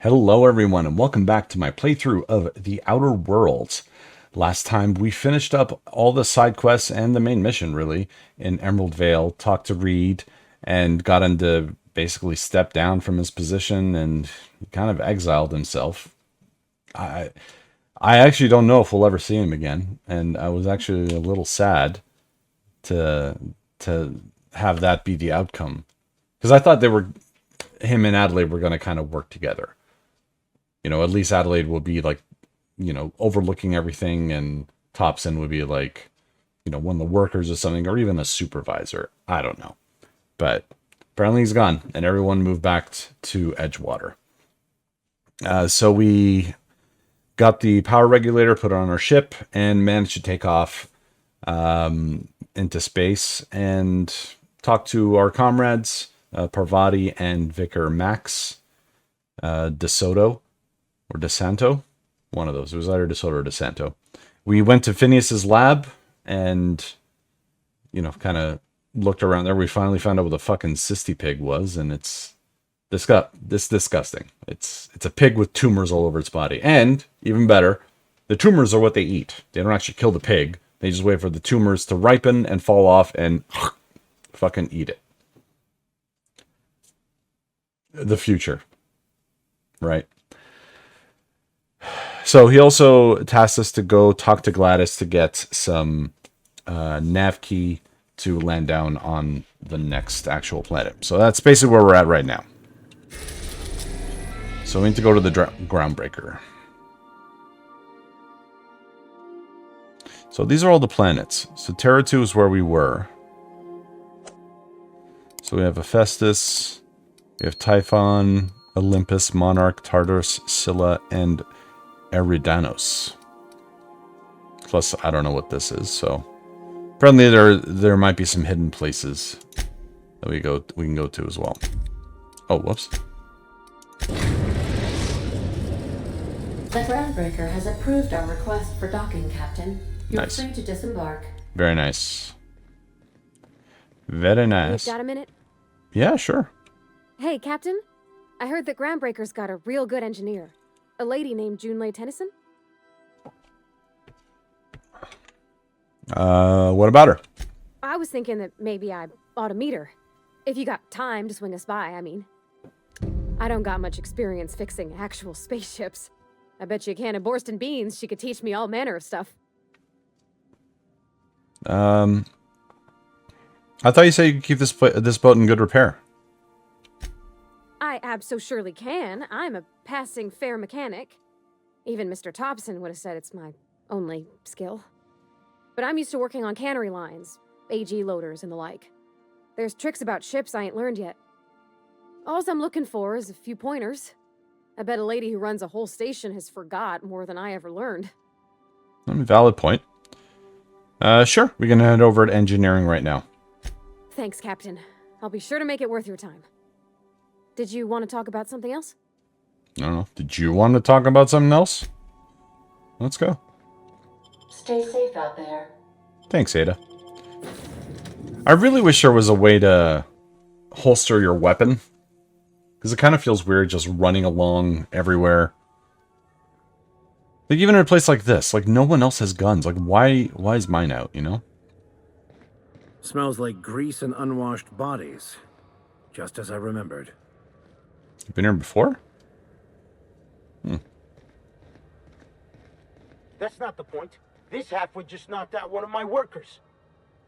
Hello everyone and welcome back to my playthrough of The Outer Worlds. Last time we finished up all the side quests and the main mission really in Emerald Vale, talked to Reed and got him to basically step down from his position and he kind of exiled himself. I actually don't know if we'll ever see him again, and I was actually a little sad to have that be the outcome because I thought him and Adelaide were going to kind of work together. You know, at least Adelaide will be like, you know, overlooking everything, and Thompson would be like, you know, one of the workers or something, or even a supervisor. I don't know. But apparently he's gone, and everyone moved back to Edgewater. So we got the power regulator put on our ship and managed to take off into space and talk to our comrades, Parvati and Vicar Max DeSoto. Or DeSanto, one of those. It was either DeSoto or DeSanto. We went to Phineas's lab and, you know, kind of looked around there. We finally found out what the fucking cysty pig was, and it's disgusting. It's a pig with tumors all over its body. And, even better, the tumors are what they eat. They don't actually kill the pig. They just wait for the tumors to ripen and fall off and fucking eat it. The future. Right. So he also tasked us to go talk to Gladys to get some nav key to land down on the next actual planet. So that's basically where we're at right now. So we need to go to the groundbreaker. So these are all the planets. So Terra 2 is where we were. So we have Hephaestus, we have Typhon, Olympus, Monarch, Tartarus, Scylla, and Eridanos. Plus, I don't know what this is, so apparently there might be some hidden places that we can go to as well. Oh, whoops. The groundbreaker has approved our request for docking, Captain. You're Nice. free to disembark. Very nice. Very nice. You've got a minute? Yeah, sure. Hey, Captain. I heard that Groundbreaker's got a real good engineer. A lady named Junlei Tennyson? What about her? I was thinking that maybe I ought to meet her. If you got time to swing us by, I mean. I don't got much experience fixing actual spaceships. I bet you a can of Borston beans she could teach me all manner of stuff. I thought you said you could keep this boat in good repair. I abso-surely can. I'm a passing fair mechanic. Even Mr. Thompson would have said it's my only skill. But I'm used to working on cannery lines, AG loaders, and the like. There's tricks about ships I ain't learned yet. All I'm looking for is a few pointers. I bet a lady who runs a whole station has forgot more than I ever learned. Valid point. Sure, we can head over to engineering right now. Thanks, Captain. I'll be sure to make it worth your time. Did you want to talk about something else? I don't know. Did you want to talk about something else? Let's go. Stay safe out there. Thanks, Ada. I really wish there was a way to holster your weapon. Because it kind of feels weird just running along everywhere. Like, even in a place like this, like, no one else has guns. Like, why is mine out, you know? Smells like grease and unwashed bodies. Just as I remembered. You been here before? That's not the point. This halfwit just knocked out one of my workers.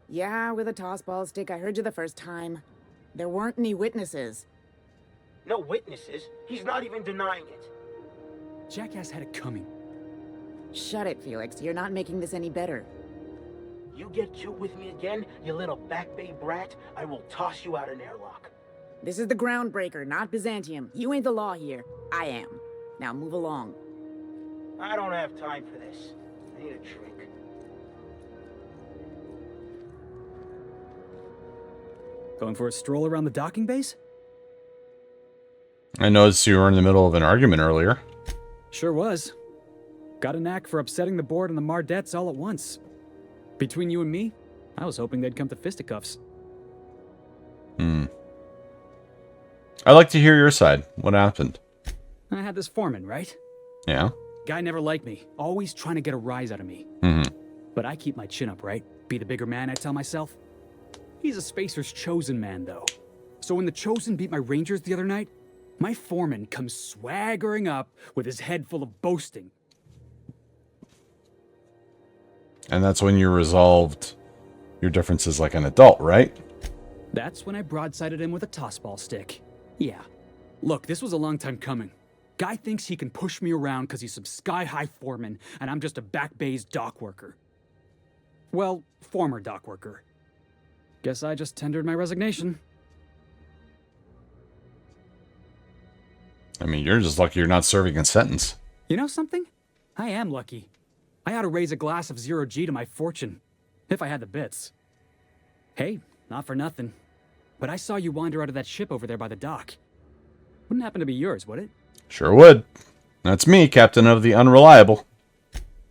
Yeah, with a tossball stick. I heard you the first time. There weren't any witnesses. No witnesses. He's not even denying it. Jackass had it coming. Shut it, Felix. You're not making this any better. You get cute with me again, you little back bay brat, I will toss you out an airlock. This is the groundbreaker, not Byzantium. You ain't the law here. I am. Now move along. I don't have time for this. I need a drink. Going for a stroll around the docking base? I noticed you were in the middle of an argument earlier. Sure was. Got a knack for upsetting the board and the Mardettes all at once. Between you and me, I was hoping they'd come to fisticuffs. I'd like to hear your side. What happened? I had this foreman, right? Yeah. Guy never liked me, always trying to get a rise out of me. Mm-hmm. But I keep my chin up, right? Be the bigger man, I tell myself. He's a Spacer's chosen man, though. So when the Chosen beat my Rangers the other night, my foreman comes swaggering up with his head full of boasting. And that's when you resolved your differences like an adult, right? That's when I broadsided him with a tossball stick. Yeah. Look, this was a long time coming. Guy thinks he can push me around because he's some sky-high foreman, and I'm just a back bay's dock worker. Well, former dock worker. Guess I just tendered my resignation. I mean, you're just lucky you're not serving a sentence. You know something? I am lucky. I ought to raise a glass of 0G to my fortune, if I had the bits. Hey, not for nothing, but I saw you wander out of that ship over there by the dock. Wouldn't happen to be yours, would it? Sure would. That's me, Captain of the Unreliable.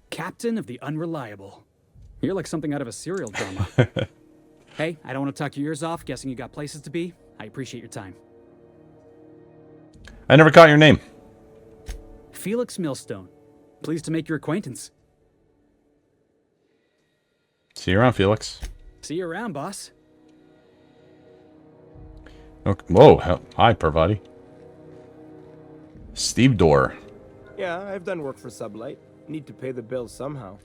Captain of the Unreliable. You're like something out of a serial drama. Hey, I don't want to talk your ears off, guessing you got places to be. I appreciate your time. I never caught your name. Felix Millstone. Pleased to make your acquaintance. See you around, Felix. See you around, boss. Okay. Whoa. Hi, Parvati. Steve Dorr. Yeah, I've done work for Sublight. Need to pay the bills somehow.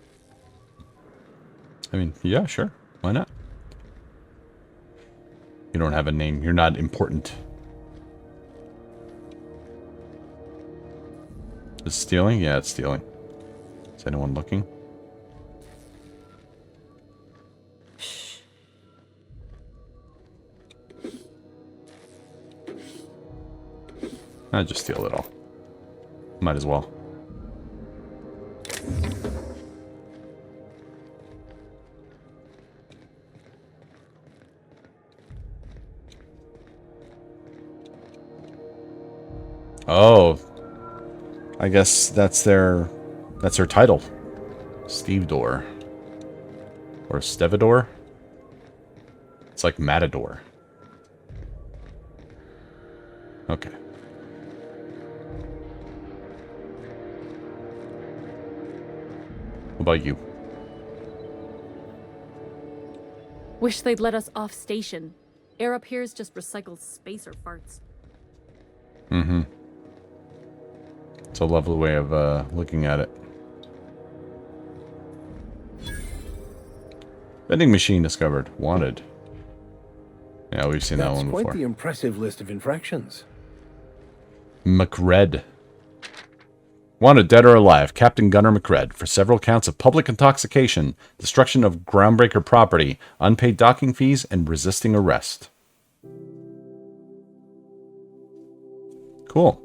I mean, yeah, sure. Why not? You don't have a name. You're not important. Is it stealing? Yeah, it's stealing. Is anyone looking? I'll just steal it all. Might as well. Oh. I guess that's their title. Steve Dorr. Or Stevedore. It's like Matador. Okay. What about you? Wish they'd let us off station. Air up here's just recycled spacer farts. Mm-hmm. It's a lovely way of looking at it. Vending machine discovered. Wanted. Yeah, we've seen that one before. That's quite the impressive list of infractions. McRed. Wanted dead or alive, Captain Gunnar McRed, for several counts of public intoxication, destruction of groundbreaker property, unpaid docking fees, and resisting arrest. Cool.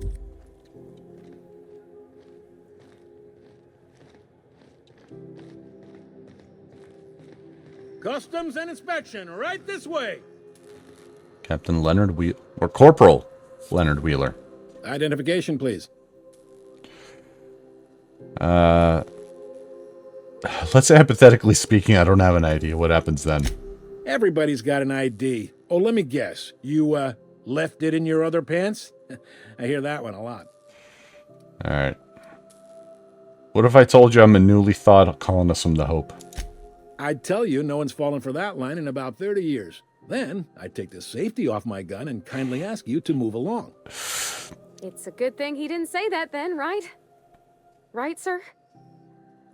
Customs and inspection, right this way. Captain Leonard Wheeler, or Corporal Leonard Wheeler. Identification, please. Let's say hypothetically speaking, I don't have an idea. What happens then? Everybody's got an ID. Oh, let me guess. You, left it in your other pants? I hear that one a lot. Alright. What if I told you I'm a newly thawed colonist from the Hope? I'd tell you no one's fallen for that line in about 30 years. Then I'd take the safety off my gun and kindly ask you to move along. It's a good thing he didn't say that then, right? Right, sir?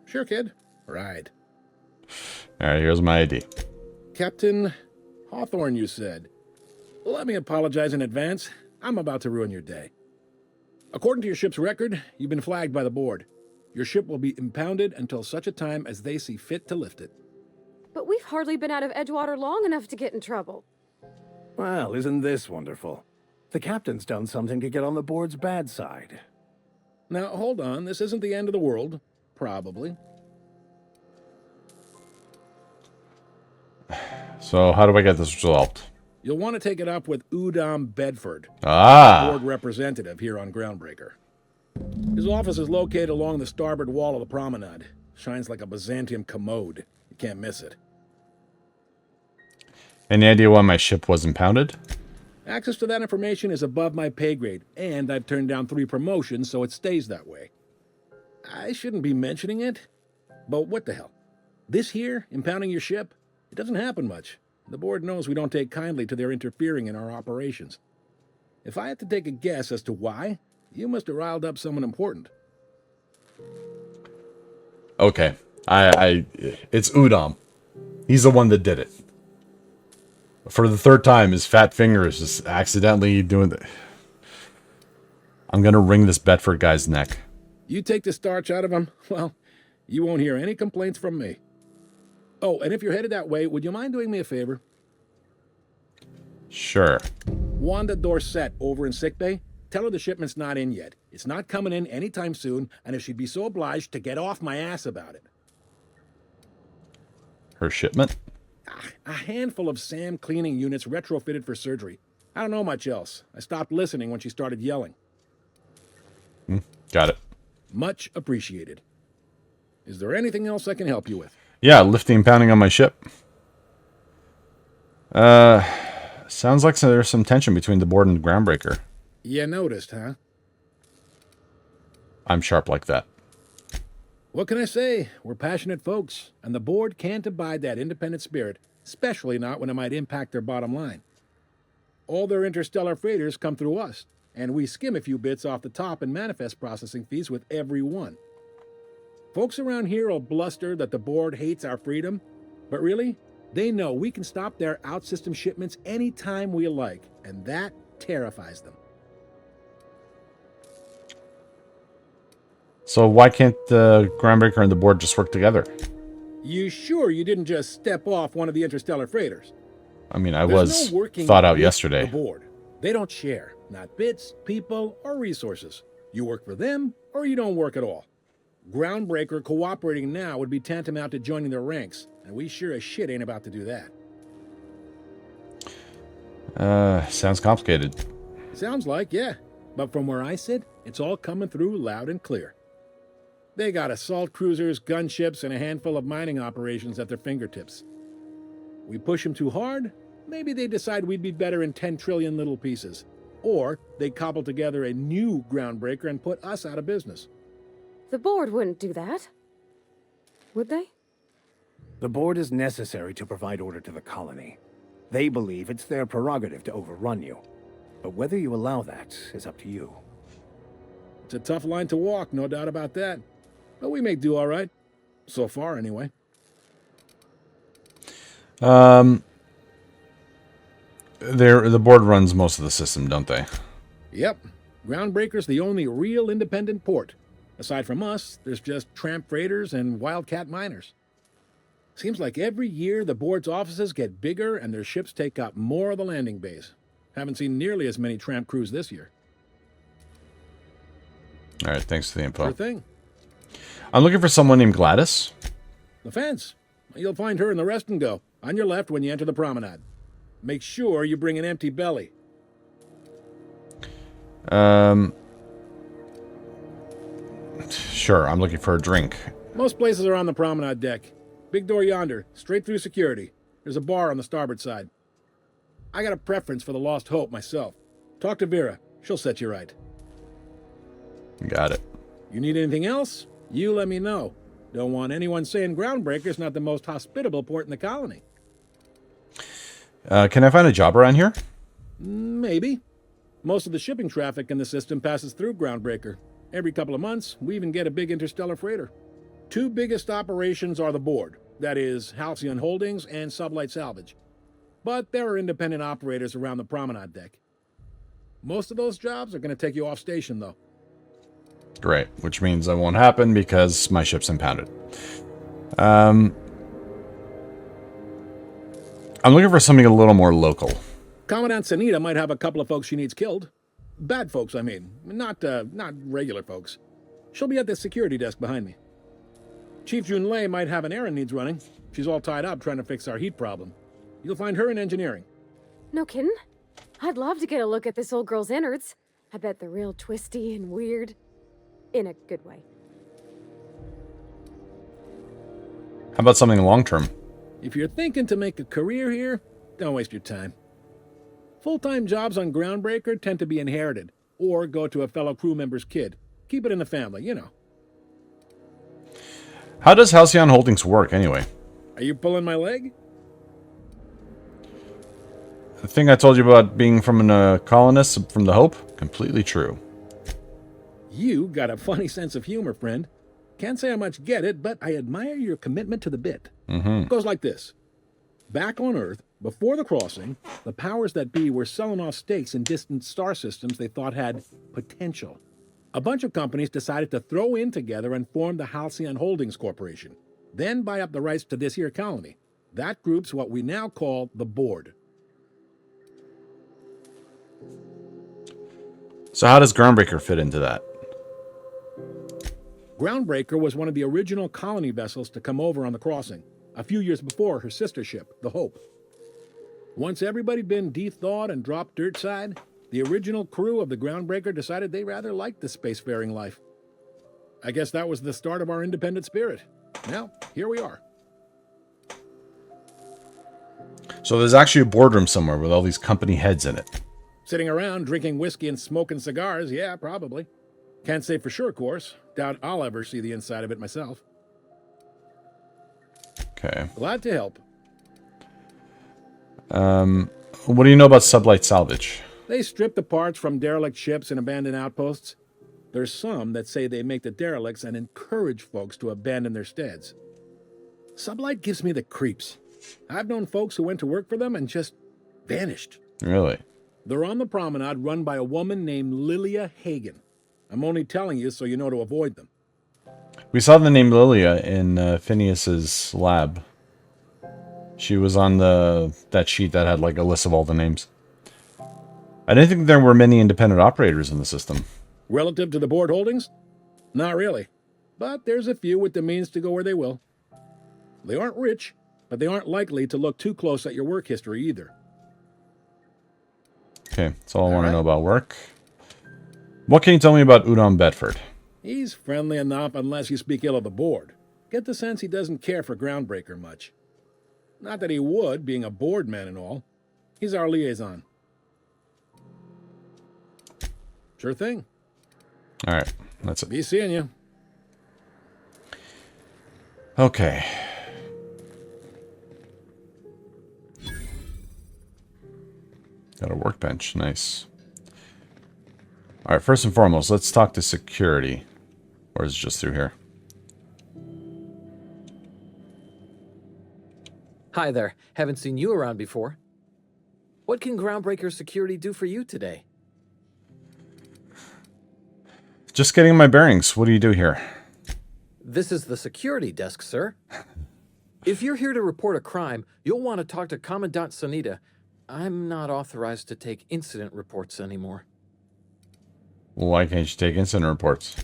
Sure, kid. Right. Alright, here's my ID. Captain Hawthorne, you said. Let me apologize in advance. I'm about to ruin your day. According to your ship's record, you've been flagged by the board. Your ship will be impounded until such a time as they see fit to lift it. But we've hardly been out of Edgewater long enough to get in trouble. Well, isn't this wonderful? The captain's done something to get on the board's bad side. Now, hold on. This isn't the end of the world. Probably. So, how do I get this resolved? You'll want to take it up with Udom Bedford, board representative here on Groundbreaker. His office is located along the starboard wall of the promenade. Shines like a Byzantium commode. You can't miss it. Any idea why my ship was impounded? Access to that information is above my pay grade, and I've turned down 3 promotions, so it stays that way. I shouldn't be mentioning it, but what the hell? This here, impounding your ship, it doesn't happen much. The board knows we don't take kindly to their interfering in our operations. If I had to take a guess as to why, you must have riled up someone important. Okay. It's Udom. He's the one that did it. For the 3rd time, his fat finger is just accidentally doing the... I'm gonna wring this Bedford guy's neck. You take the starch out of him, well, you won't hear any complaints from me. Oh, and if you're headed that way, would you mind doing me a favor? Sure. Wanda Dorset over in sickbay, tell her the shipment's not in yet. It's not coming in anytime soon, and if she'd be so obliged to get off my ass about it. Her shipment? A handful of SAM cleaning units retrofitted for surgery. I don't know much else. I stopped listening when she started yelling. Got it. Much appreciated. Is there anything else I can help you with? Yeah, lifting and pounding on my ship. Sounds like there's some tension between the board and the groundbreaker. You noticed, huh? I'm sharp like that. What can I say? We're passionate folks, and the board can't abide that independent spirit, especially not when it might impact their bottom line. All their interstellar freighters come through us, and we skim a few bits off the top in manifest processing fees with every one. Folks around here will bluster that the board hates our freedom, but really, they know we can stop their out-system shipments anytime we like, and that terrifies them. So why can't the groundbreaker and the board just work together? You sure you didn't just step off one of the interstellar freighters? I mean, I There's was no working thought out with yesterday. The board. They don't share, not bits, people, or resources. You work for them, or you don't work at all. Groundbreaker cooperating now would be tantamount to joining their ranks, and we sure as shit ain't about to do that. Sounds complicated. Sounds like, yeah. But from where I sit, it's all coming through loud and clear. They got assault cruisers, gunships, and a handful of mining operations at their fingertips. We push them too hard, maybe they decide we'd be better in 10 trillion little pieces. Or they cobble together a new groundbreaker and put us out of business. The board wouldn't do that. Would they? The board is necessary to provide order to the colony. They believe it's their prerogative to overrun you. But whether you allow that is up to you. It's a tough line to walk, no doubt about that. But we make do all right. So far, anyway. The board runs most of the system, don't they? Yep. Groundbreaker's the only real independent port. Aside from us, there's just tramp freighters and wildcat miners. Seems like every year the board's offices get bigger and their ships take up more of the landing bays. Haven't seen nearly as many tramp crews this year. All right, thanks for the info. Sure thing. I'm looking for someone named Gladys. The fence. You'll find her in the rest and go, on your left when you enter the promenade. Make sure you bring an empty belly. Sure, I'm looking for a drink. Most places are on the promenade deck. Big door yonder, straight through security. There's a bar on the starboard side. I got a preference for the Lost Hope myself. Talk to Vera. She'll set you right. Got it. You need anything else? You let me know. Don't want anyone saying Groundbreaker's not the most hospitable port in the colony. Can I find a job around here? Maybe. Most of the shipping traffic in the system passes through Groundbreaker. Every couple of months, we even get a big interstellar freighter. 2 biggest operations are the board. That is, Halcyon Holdings and Sublight Salvage. But there are independent operators around the promenade deck. Most of those jobs are going to take you off station, though. Great, which means that won't happen because my ship's impounded. I'm looking for something a little more local. Commandant Sanita might have a couple of folks she needs killed. Bad folks, I mean. Not regular folks. She'll be at the security desk behind me. Chief Junlei might have an errand needs running. She's all tied up trying to fix our heat problem. You'll find her in engineering. No kidding? I'd love to get a look at this old girl's innards. I bet they're real twisty and weird. In a good way. How about something long-term? If you're thinking to make a career here, don't waste your time. Full-time jobs on Groundbreaker tend to be inherited, or go to a fellow crew member's kid. Keep it in the family, you know. How does Halcyon Holdings work, anyway? Are you pulling my leg? The thing I told you about being from a colonist from the Hope? Completely true. You got a funny sense of humor, friend. Can't say I much get it, but I admire your commitment to the bit. It goes like this. Back on Earth, before the crossing, the powers that be were selling off stakes in distant star systems they thought had potential. A bunch of companies decided to throw in together and form the Halcyon Holdings Corporation, then buy up the rights to this here colony. That group's what we now call the Board. So how does Groundbreaker fit into that? Groundbreaker was one of the original colony vessels to come over on the crossing, a few years before her sister ship, the Hope. Once everybody'd been de-thawed and dropped dirt side, the original crew of the Groundbreaker decided they rather liked the spacefaring life. I guess that was the start of our independent spirit. Now, here we are. So there's actually a boardroom somewhere with all these company heads in it. Sitting around drinking whiskey and smoking cigars, yeah, probably. Can't say for sure, of course. Doubt I'll ever see the inside of it myself. Okay. Glad to help. What do you know about sublight salvage? They strip the parts from derelict ships and abandoned outposts. There's some that say they make the derelicts and encourage folks to abandon their steads. Sublight gives me the creeps. I've known folks who went to work for them and just vanished. Really? They're on the promenade run by a woman named Lilia Hagen. I'm only telling you so you know to avoid them. We saw the name Lilia in Phineas's lab. She was on that sheet that had like a list of all the names. I didn't think there were many independent operators in the system. Relative to the board holdings? Not really. But there's a few with the means to go where they will. They aren't rich, but they aren't likely to look too close at your work history either. Okay, that's all I want to know about work. What can you tell me about Udon Bedford? He's friendly enough unless you speak ill of the board. Get the sense he doesn't care for Groundbreaker much. Not that he would, being a board man and all. He's our liaison. Sure thing. All right, that's it. Be seeing you. Okay. Got a workbench. Nice. All right, first and foremost, let's talk to security. Or is it just through here? Hi there. Haven't seen you around before. What can Groundbreaker Security do for you today? Just getting my bearings. What do you do here? This is the security desk, sir. If you're here to report a crime, you'll want to talk to Commandant Sunita. I'm not authorized to take incident reports anymore. Why can't you take incident reports?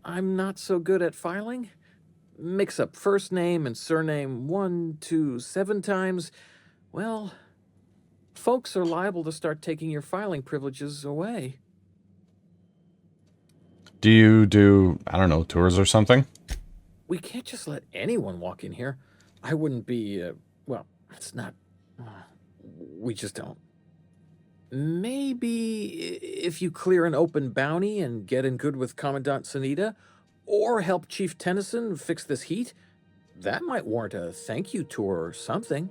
I'm not so good at filing. Mix up first name and surname 1, 2, 7 times. Well, folks are liable to start taking your filing privileges away. Do you do, I don't know, tours or something? We can't just let anyone walk in here. I wouldn't be, well, it's not... we just don't. Maybe if you clear an open bounty and get in good with Commandant Sunita, or help Chief Tennyson fix this heat, that might warrant a thank you tour or something.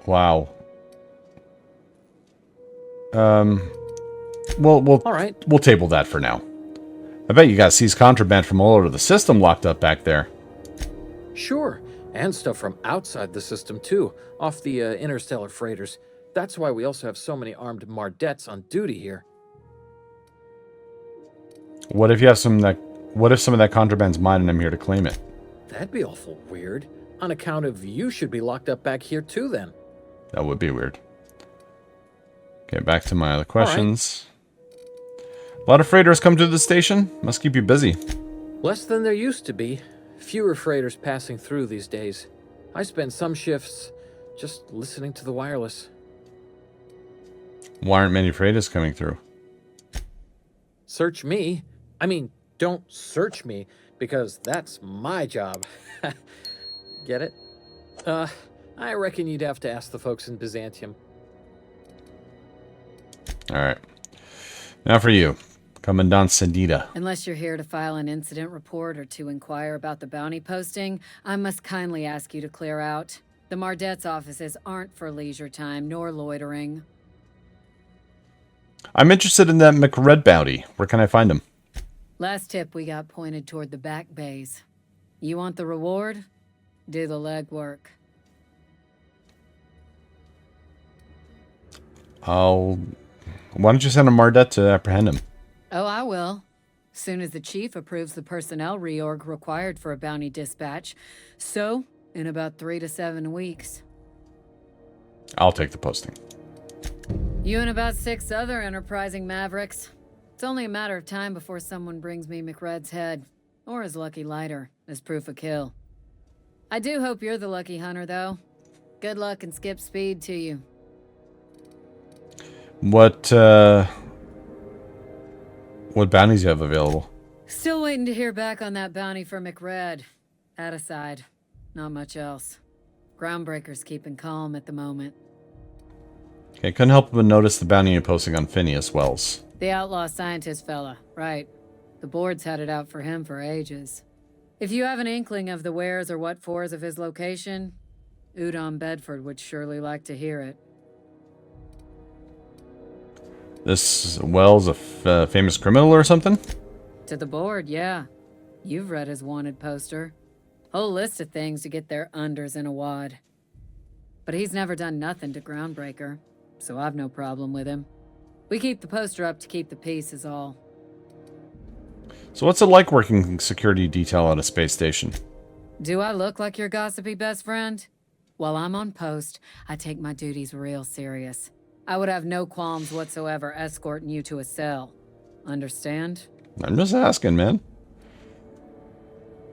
Wow. We'll All right. We'll table that for now. I bet you got seized contraband from all over the system locked up back there. Sure, and stuff from outside the system too, off the interstellar freighters. That's why we also have so many armed Mardettes on duty here. What if you have what if some of that contraband's mine and I'm here to claim it? That'd be awful weird. On account of you should be locked up back here too then. That would be weird. Okay, back to my other questions. A lot of freighters come to the station. Must keep you busy. Less than there used to be. Fewer freighters passing through these days. I spend some shifts just listening to the wireless. Why aren't many freighters coming through? Search me. I mean, Don't search me, because that's my job. Get it? I reckon you'd have to ask the folks in Byzantium. All right. Now for you, Commandant Sandita. Unless you're here to file an incident report or to inquire about the bounty posting, I must kindly ask you to clear out. The Mardet's offices aren't for leisure time nor loitering. I'm interested in that McRed bounty. Where can I find him? Last tip we got pointed toward the back bays. You want the reward? Do the legwork. Why don't you send a Mardet to apprehend him? Oh, I will. Soon as the chief approves the personnel reorg required for a bounty dispatch. So, in about 3 to 7 weeks. I'll take the posting. You and about 6 other enterprising mavericks. It's only a matter of time before someone brings me McRed's head, or his lucky lighter, as proof of kill. I do hope you're the lucky hunter, though. Good luck and skip speed to you. What bounties you have available? Still waiting to hear back on that bounty for McRed. That aside, not much else. Groundbreaker's keeping calm at the moment. Okay, couldn't help but notice the bounty you're posting on Phineas Wells. The outlaw scientist fella, right. The board's had it out for him for ages. If you have an inkling of the wheres or what fors of his location, Udon Bedford would surely like to hear it. This Wells a famous criminal or something? To the board, yeah. You've read his wanted poster. Whole list of things to get their unders in a wad. But he's never done nothing to Groundbreaker, so I've no problem with him. We keep the poster up to keep the peace is all. So what's it like working security detail at a space station? Do I look like your gossipy best friend? While I'm on post, I take my duties real serious. I would have no qualms whatsoever escorting you to a cell. Understand? I'm just asking, man.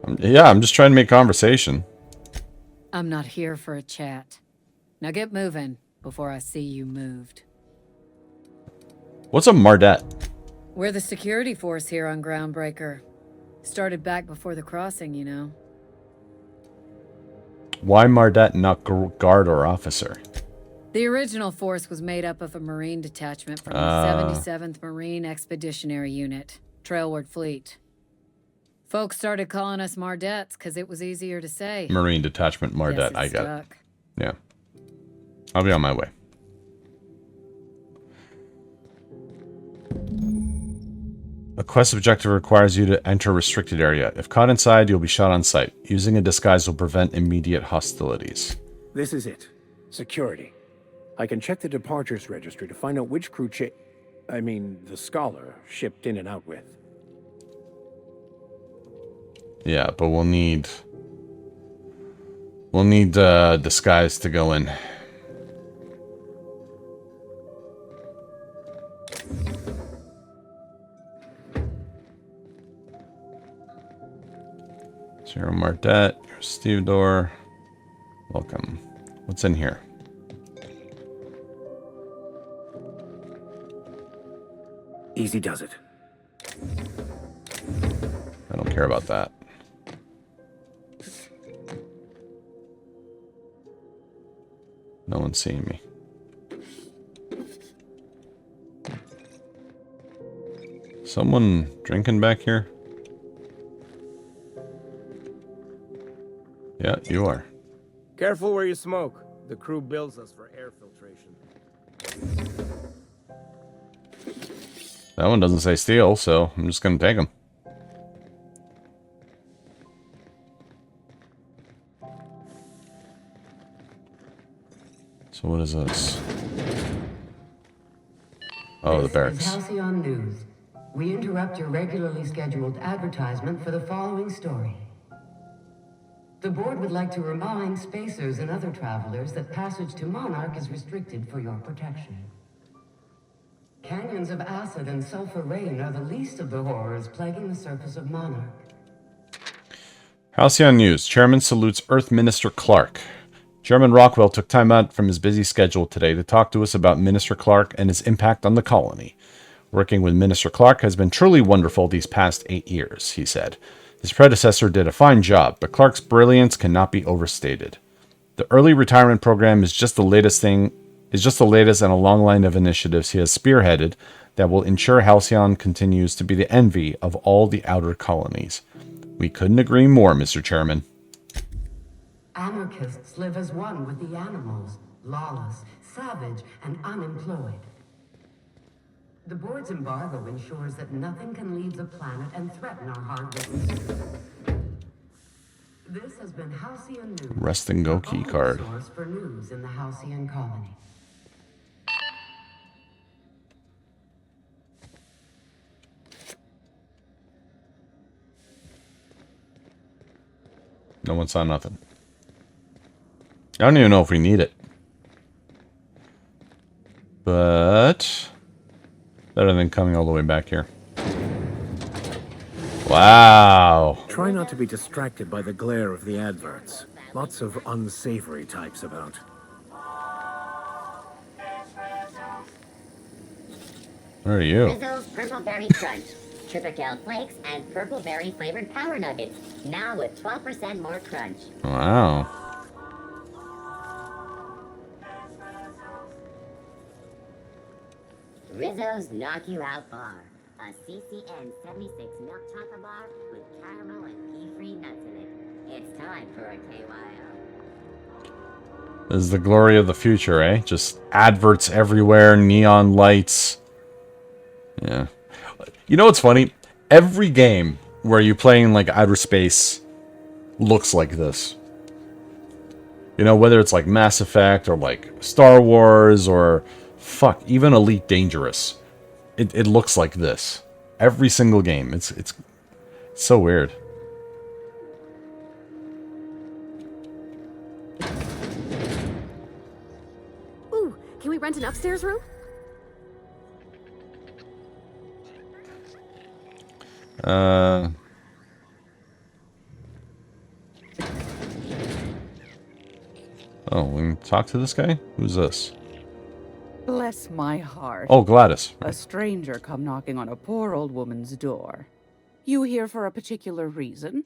I'm just trying to make conversation. I'm not here for a chat. Now get moving before I see you moved. What's a Mardet? We're the security force here on Groundbreaker. Started back before the crossing, you know. Why Mardet, not guard or officer? The original force was made up of a Marine detachment from the 77th Marine Expeditionary Unit, Trailward Fleet. Folks started calling us Mardets because it was easier to say. Marine Detachment Mardet, I got it. Yeah. I'll be on my way. A quest objective requires you to enter a restricted area. If caught inside, you'll be shot on sight. Using a disguise will prevent immediate hostilities. This is it. Security. I can check the departures registry to find out which crew the Scholar shipped in and out with. Yeah, but we'll need disguise to go in. Zero Mardet, Stevedore. Welcome. What's in here? Easy does it. I don't care about that. No one's seeing me. Someone drinking back here? Yeah, you are. Careful where you smoke. The crew bills us for air filtration. That one doesn't say steal, so I'm just gonna take them. So what is this? Oh, the barracks. This is Halcyon News. We interrupt your regularly scheduled advertisement for the following story. The board would like to remind spacers and other travelers that passage to Monarch is restricted for your protection. Canyons of acid and sulfur rain are the least of the horrors plaguing the surface of Monarch. Halcyon News. Chairman salutes Earth Minister Clark. Chairman Rockwell took time out from his busy schedule today to talk to us about Minister Clark and his impact on the colony. Working with Minister Clark has been truly wonderful these past 8 years, he said. His predecessor did a fine job, but Clark's brilliance cannot be overstated. The early retirement program is just the latest in a long line of initiatives he has spearheaded that will ensure Halcyon continues to be the envy of all the outer colonies. We couldn't agree more, Mr. Chairman. Anarchists live as one with the animals, lawless, savage, and unemployed. The board's embargo ensures that nothing can leave the planet and threaten our hard-written system. This has been Halcyon News. Rest and go key card. Source for news in the Halcyon colony. No one saw nothing. I don't even know if we need it. But better than coming all the way back here. Wow. Try not to be distracted by the glare of the adverts. Lots of unsavory types about. Where are you? Rizzo's Purple Berry Crunch. Triple flakes and purple berry flavored power nuggets. Now with 12% more crunch. Wow. Rizzo's Knock You Out Bar. A CCN 76 milk chocolate bar with caramel and pea-free nuts in it. It's time for a KYO. This is the glory of the future, eh? Just adverts everywhere, neon lights. Yeah. You know what's funny? Every game where you play in like outer space looks like this. You know, whether it's like Mass Effect or like Star Wars or fuck, even Elite Dangerous. It looks like this. Every single game. It's so weird. Ooh, can we rent an upstairs room? Oh, we can talk to this guy? Who's this? Bless my heart. Oh, Gladys. A stranger come knocking on a poor old woman's door. You here for a particular reason?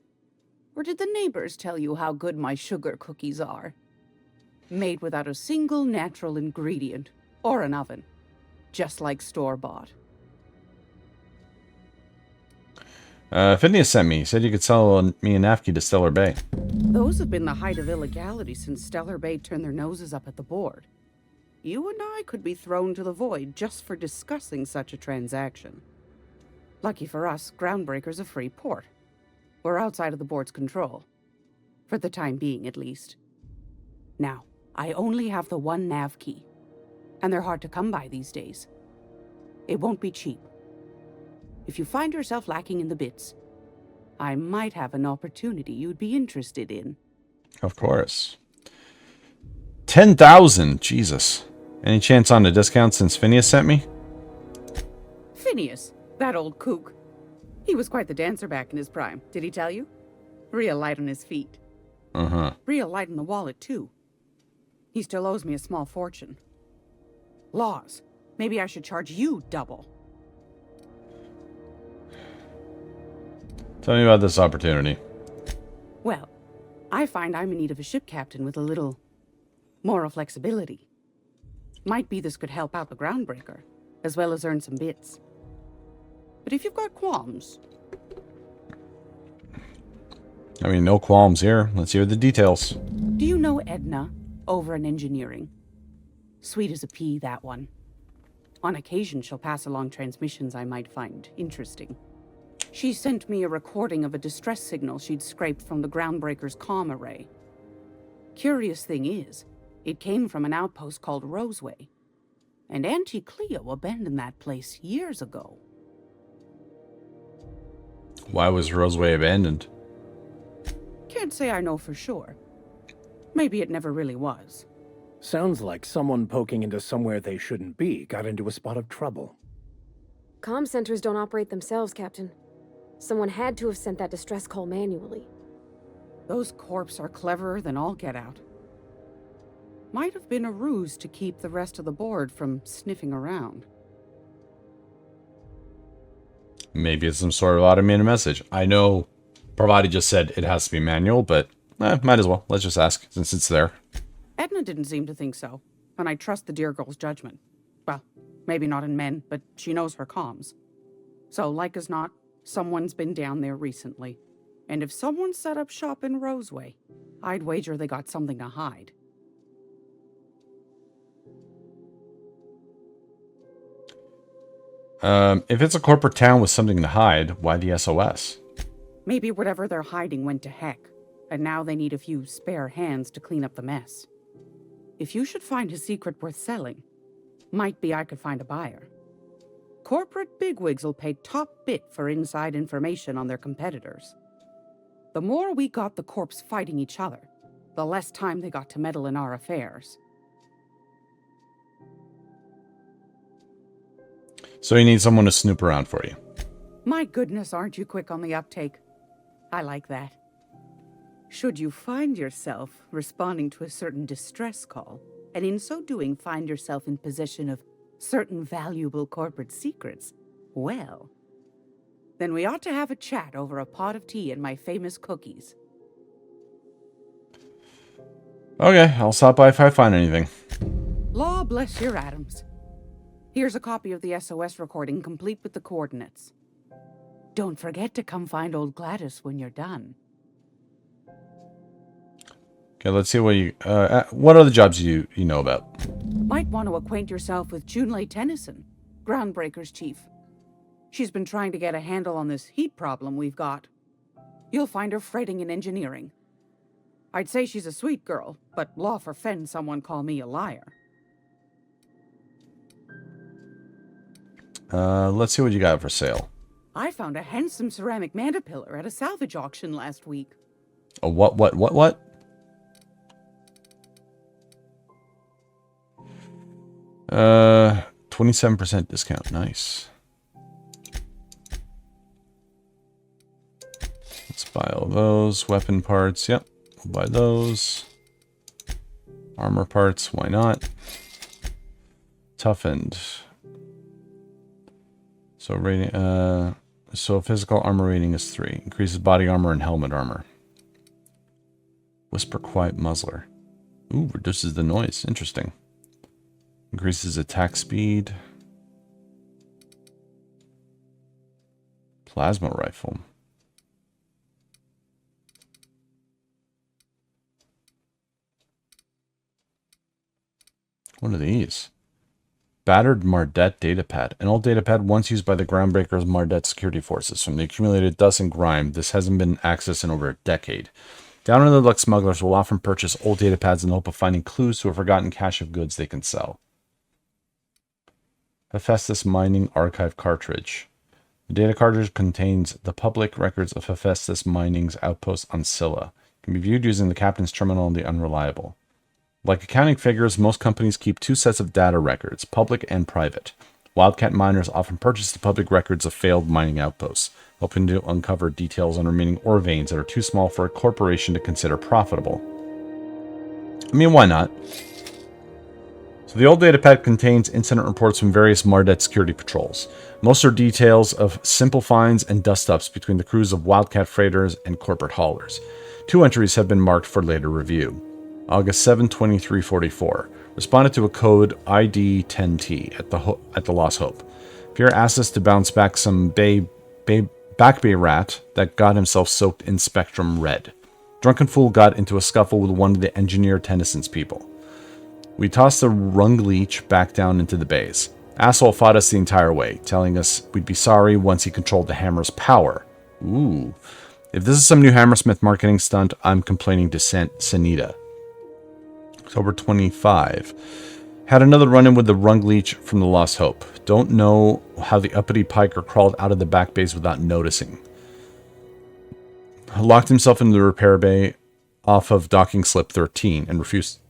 Or did the neighbors tell you how good my sugar cookies are? Made without a single natural ingredient or an oven. Just like store-bought. Phineas sent me. He said you could sell me a napkin to Stellar Bay. Those have been the height of illegality since Stellar Bay turned their noses up at the board. You and I could be thrown to the void just for discussing such a transaction. Lucky for us, Groundbreaker's a free port. We're outside of the board's control. For the time being, at least. Now, I only have the one nav key. And they're hard to come by these days. It won't be cheap. If you find yourself lacking in the bits, I might have an opportunity you'd be interested in. Of course. 10,000. Jesus. Any chance on a discount since Phineas sent me? Phineas, that old kook. He was quite the dancer back in his prime, did he tell you? Real light on his feet. Uh-huh. Real light in the wallet, too. He still owes me a small fortune. Laws. Maybe I should charge you double. Tell me about this opportunity. Well, I find I'm in need of a ship captain with a little moral flexibility. Might be this could help out the Groundbreaker, as well as earn some bits. But if you've got qualms... I mean, no qualms here. Let's hear the details. Do you know Edna, over in engineering? Sweet as a pea, that one. On occasion, she'll pass along transmissions I might find interesting. She sent me a recording of a distress signal she'd scraped from the Groundbreaker's comm array. Curious thing is, it came from an outpost called Roseway. And Auntie Cleo abandoned that place years ago. Why was Roseway abandoned? Can't say I know for sure. Maybe it never really was. Sounds like someone poking into somewhere they shouldn't be got into a spot of trouble. Comm centers don't operate themselves, Captain. Someone had to have sent that distress call manually. Those corps are cleverer than all get out. Might have been a ruse to keep the rest of the board from sniffing around. Maybe it's some sort of automated message. I know Parvati just said it has to be manual, but might as well. Let's just ask since it's there. Edna didn't seem to think so, and I trust the dear girl's judgment. Well, maybe not in men, but she knows her comms. So, like as not, someone's been down there recently. And if someone set up shop in Roseway, I'd wager they got something to hide. If it's a corporate town with something to hide, why the SOS? Maybe whatever they're hiding went to heck, and now they need a few spare hands to clean up the mess. If you should find a secret worth selling, might be I could find a buyer. Corporate bigwigs will pay top bit for inside information on their competitors. The more we got the corps fighting each other, the less time they got to meddle in our affairs. So you need someone to snoop around for you. My goodness, aren't you quick on the uptake? I like that. Should you find yourself responding to a certain distress call, and in so doing find yourself in possession of certain valuable corporate secrets, well, then we ought to have a chat over a pot of tea and my famous cookies. Okay, I'll stop by if I find anything. Law bless your Adams. Here's a copy of the SOS recording, complete with the coordinates. Don't forget to come find old Gladys when you're done. Okay, let's see what you... what other jobs you know about? Might want to acquaint yourself with Junlei Tennyson, Groundbreaker's chief. She's been trying to get a handle on this heat problem we've got. You'll find her fretting in engineering. I'd say she's a sweet girl, but law forfend someone call me a liar. Let's see what you got for sale. I found a handsome ceramic mandapillar at a salvage auction last week. A what? 27% discount. Nice. Let's buy all those. Weapon parts. Yep. We'll buy those. Armor parts. Why not? Toughened. So rating, so physical armor rating is 3. Increases body armor and helmet armor. Whisper quiet muzzler. Ooh, reduces the noise. Interesting. Increases attack speed. Plasma rifle. What are these? Battered Mardet datapad. An old datapad once used by the Groundbreaker's Mardet security forces. From the accumulated dust and grime, this hasn't been accessed in over a decade. Down in the luck, smugglers will often purchase old datapads in the hope of finding clues to a forgotten cache of goods they can sell. Hephaestus Mining Archive Cartridge. The data cartridge contains the public records of Hephaestus Mining's outpost on Scylla. It can be viewed using the captain's terminal and the unreliable. Like accounting figures, most companies keep 2 sets of data records, public and private. Wildcat miners often purchase the public records of failed mining outposts, hoping to uncover details on remaining ore veins that are too small for a corporation to consider profitable. I mean, why not? So the old datapad contains incident reports from various Mardet security patrols. Most are details of simple finds and dust-ups between the crews of Wildcat freighters and corporate haulers. 2 entries have been marked for later review. August 7, 2344. Responded to a code ID 10T at the Lost Hope. Pierre asked us to bounce back some back bay rat that got himself soaked in Spectrum Red. Drunken fool got into a scuffle with one of the engineer Tennyson's people. We tossed the rung leech back down into the bays. Asshole fought us the entire way, telling us we'd be sorry once he controlled the hammer's power. Ooh. If this is some new Hammersmith marketing stunt, I'm complaining to Sanita. October 25. Had another run-in with the rung leech from the Lost Hope. Don't know how the uppity piker crawled out of the back bays without noticing. Locked himself into the repair bay off of docking slip 13 and refused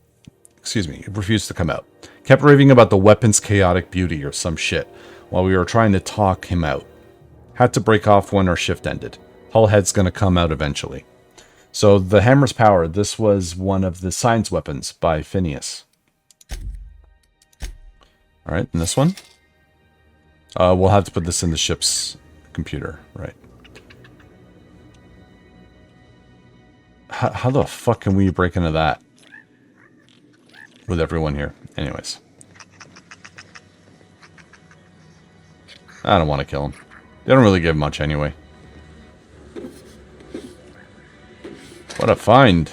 to come out. Kept raving about the weapon's chaotic beauty or some shit while we were trying to talk him out. Had to break off when our shift ended. Hull head's gonna come out eventually. So the hammer's power, this was one of the science weapons by Phineas. Alright, and this one? We'll have to put this in the ship's computer, right. How the fuck can we break into that? With everyone here. Anyways. I don't want to kill him. They don't really give much anyway. What a find.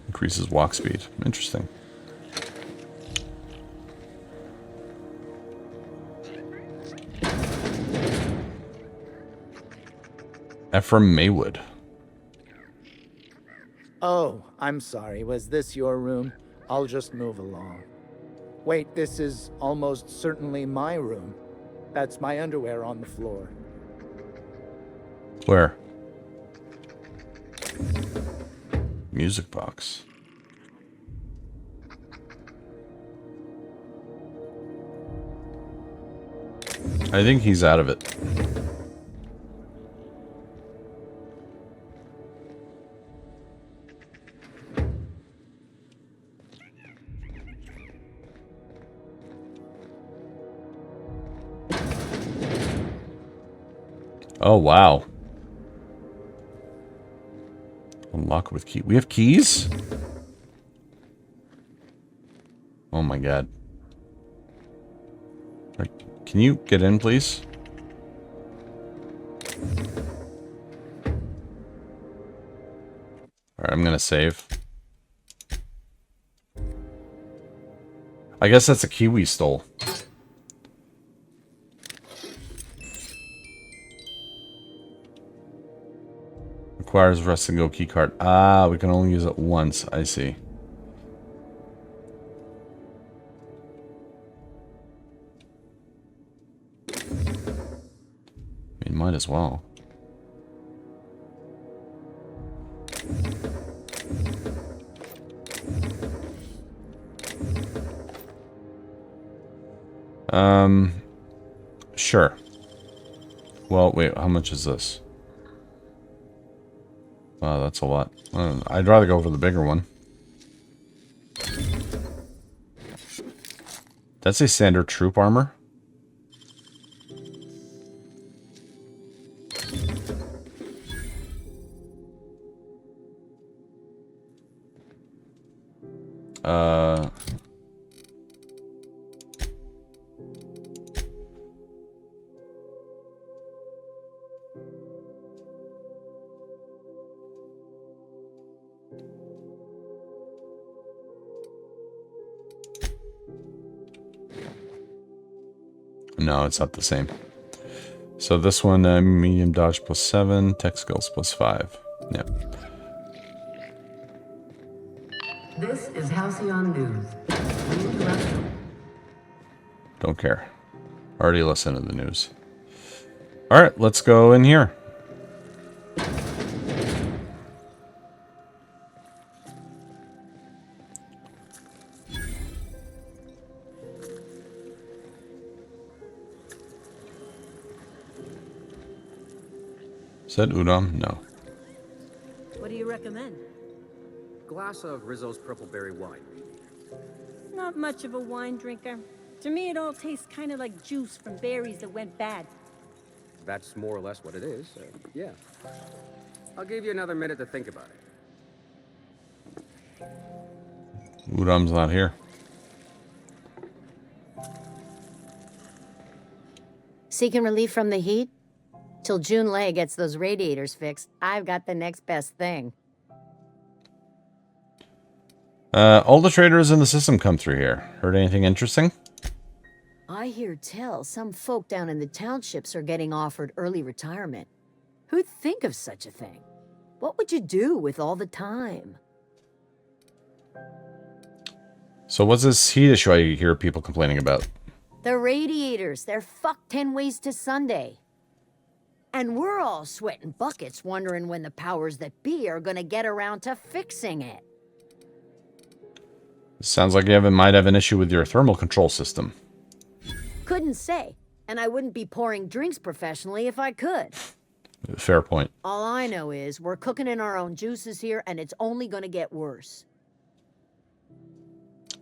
Increases walk speed. Interesting. Ephraim Maywood. Oh, I'm sorry. Was this your room? I'll just move along. Wait, this is almost certainly my room. That's my underwear on the floor. Where? Music box. I think he's out of it. Oh, wow. Unlock with key. We have keys? Oh my god. Can you get in, please? Alright, I'm gonna save. I guess that's a key we stole. Requires rest and go key card. Ah, we can only use it once. I see. I mean, might as well. Sure. Well, wait, how much is this? Wow, that's a lot. I'd rather go for the bigger one. That's a standard troop armor. No, it's not the same. So this one, medium dodge +7, tech skills +5. Yep. This is Halcyon News. We interrupt you. Don't care. Already listened to the news. Alright, let's go in here. Is that udon? No. What do you recommend? Glass of Rizzo's purple berry wine. Not much of a wine drinker. To me, it all tastes kind of like juice from berries that went bad. That's more or less what it is. Yeah. I'll give you another minute to think about it. Udam's not here. Seeking relief from the heat? Till June Lay gets those radiators fixed, I've got the next best thing. All the traders in the system come through here. Heard anything interesting? I hear tell some folk down in the townships are getting offered early retirement. Who'd think of such a thing? What would you do with all the time? So what's this heat issue I hear people complaining about? The radiators, they're fucked 10 ways to Sunday. And we're all sweating buckets wondering when the powers that be are gonna get around to fixing it. Sounds like you might have an issue with your thermal control system. Couldn't say. And I wouldn't be pouring drinks professionally if I could. Fair point. All I know is we're cooking in our own juices here and it's only gonna get worse.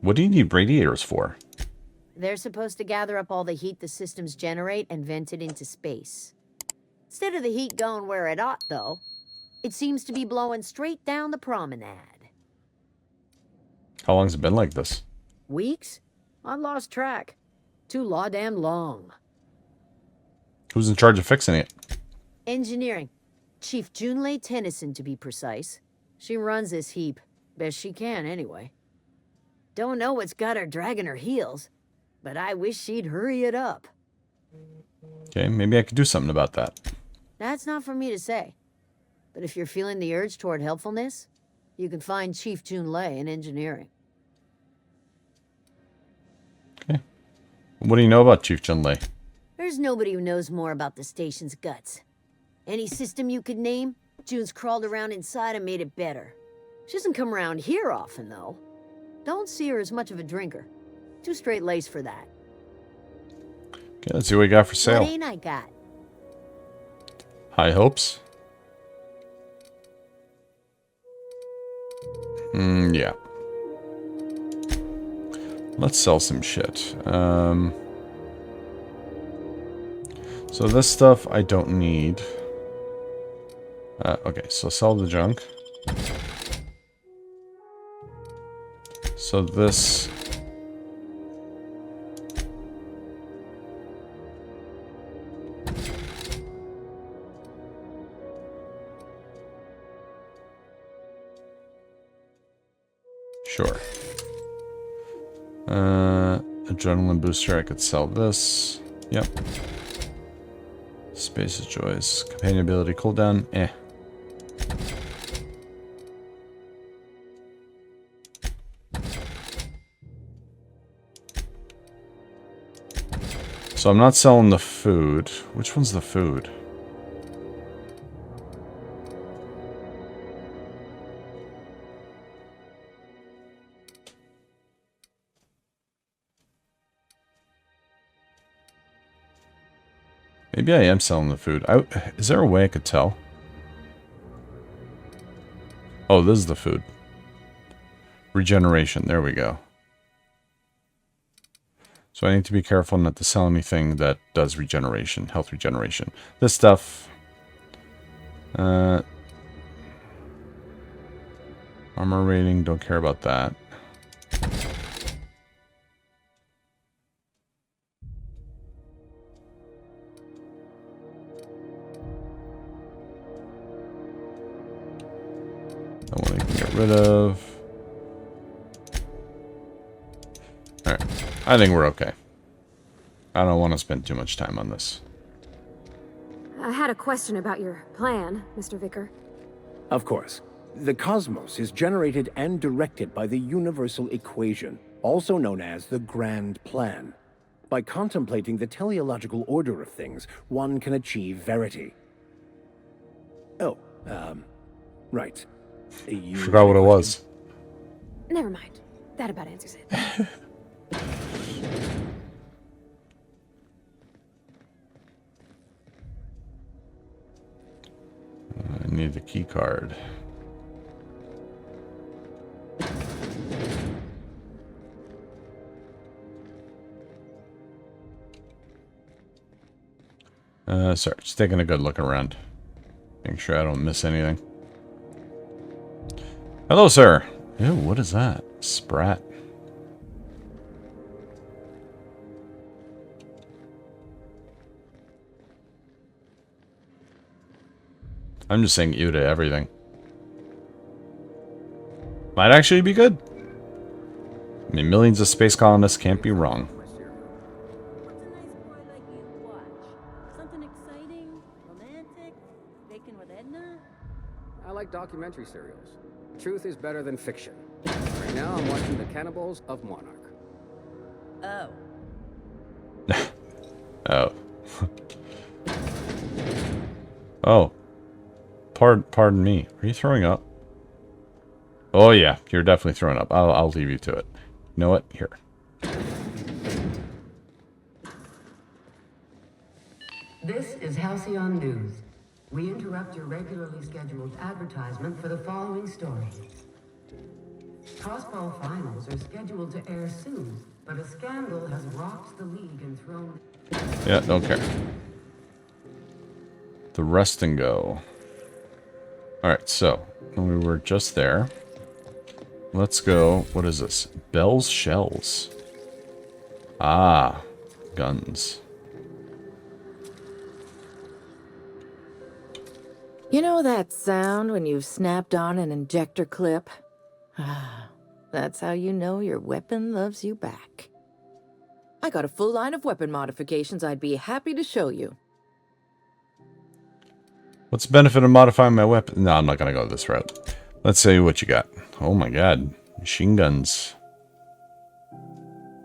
What do you need radiators for? They're supposed to gather up all the heat the systems generate and vent it into space. Instead of the heat going where it ought, though, it seems to be blowing straight down the promenade. How long's it been like this? Weeks? I lost track. Too law-damn long. Who's in charge of fixing it? Engineering. Chief Junlei Tennyson, to be precise. She runs this heap. Best she can, anyway. Don't know what's got her dragging her heels, but I wish she'd hurry it up. Okay, maybe I could do something about that. That's not for me to say. But if you're feeling the urge toward helpfulness, you can find Chief Junlei in engineering. Okay. What do you know about Chief Junlei? There's nobody who knows more about the station's guts. Any system you could name, June's crawled around inside and made it better. She doesn't come around here often, though. Don't see her as much of a drinker. Too straight-laced for that. Okay, let's see what we got for sale. What ain't I got? High hopes? Yeah. Let's sell some shit. So this stuff I don't need. Okay, so sell the junk. So this... Sure. Adrenaline booster, I could sell this. Yep. Space of Joys. Companion ability cooldown, eh. So I'm not selling the food. Which one's the food? Maybe I am selling the food. Is there a way I could tell? Oh, this is the food. Regeneration. There we go. So I need to be careful not to sell anything that does regeneration, health regeneration. This stuff... armor rating, don't care about that. That one I can get rid of. Alright. I think we're okay. I don't want to spend too much time on this. I had a question about your plan, Mr. Vicar. Of course. The cosmos is generated and directed by the universal equation, also known as the Grand Plan. By contemplating the teleological order of things, one can achieve verity. Oh, right. Forgot what it was. Never mind. That about answers it. I need the key card. Sorry, just taking a good look around. Making sure I don't miss anything. Hello, sir. Ew, what is that? Sprat. I'm just saying ew to everything. Might actually be good. I mean, millions of space colonists can't be wrong. Something exciting, romantic, bacon with Edna? I like documentary serials. Truth is better than fiction. Right now, I'm watching The Cannibals of Monarch. Oh. Oh. Oh. Pardon me. Are you throwing up? Oh yeah, you're definitely throwing up. I'll leave you to it. You know what? Here. This is Halcyon News. We interrupt your regularly scheduled advertisement for the following story. Crossball finals are scheduled to air soon, But a scandal has rocked the League and thrown... Yeah, don't care. The rest and go. Alright, so we were just there. Let's go. What is this? Bell's shells. Ah, guns. You know that sound when you've snapped on an injector clip? That's how you know your weapon loves you back. I got a full line of weapon modifications I'd be happy to show you. What's the benefit of modifying my weapon? No, I'm not going to go this route. Let's see what you got. Oh my god. Machine guns.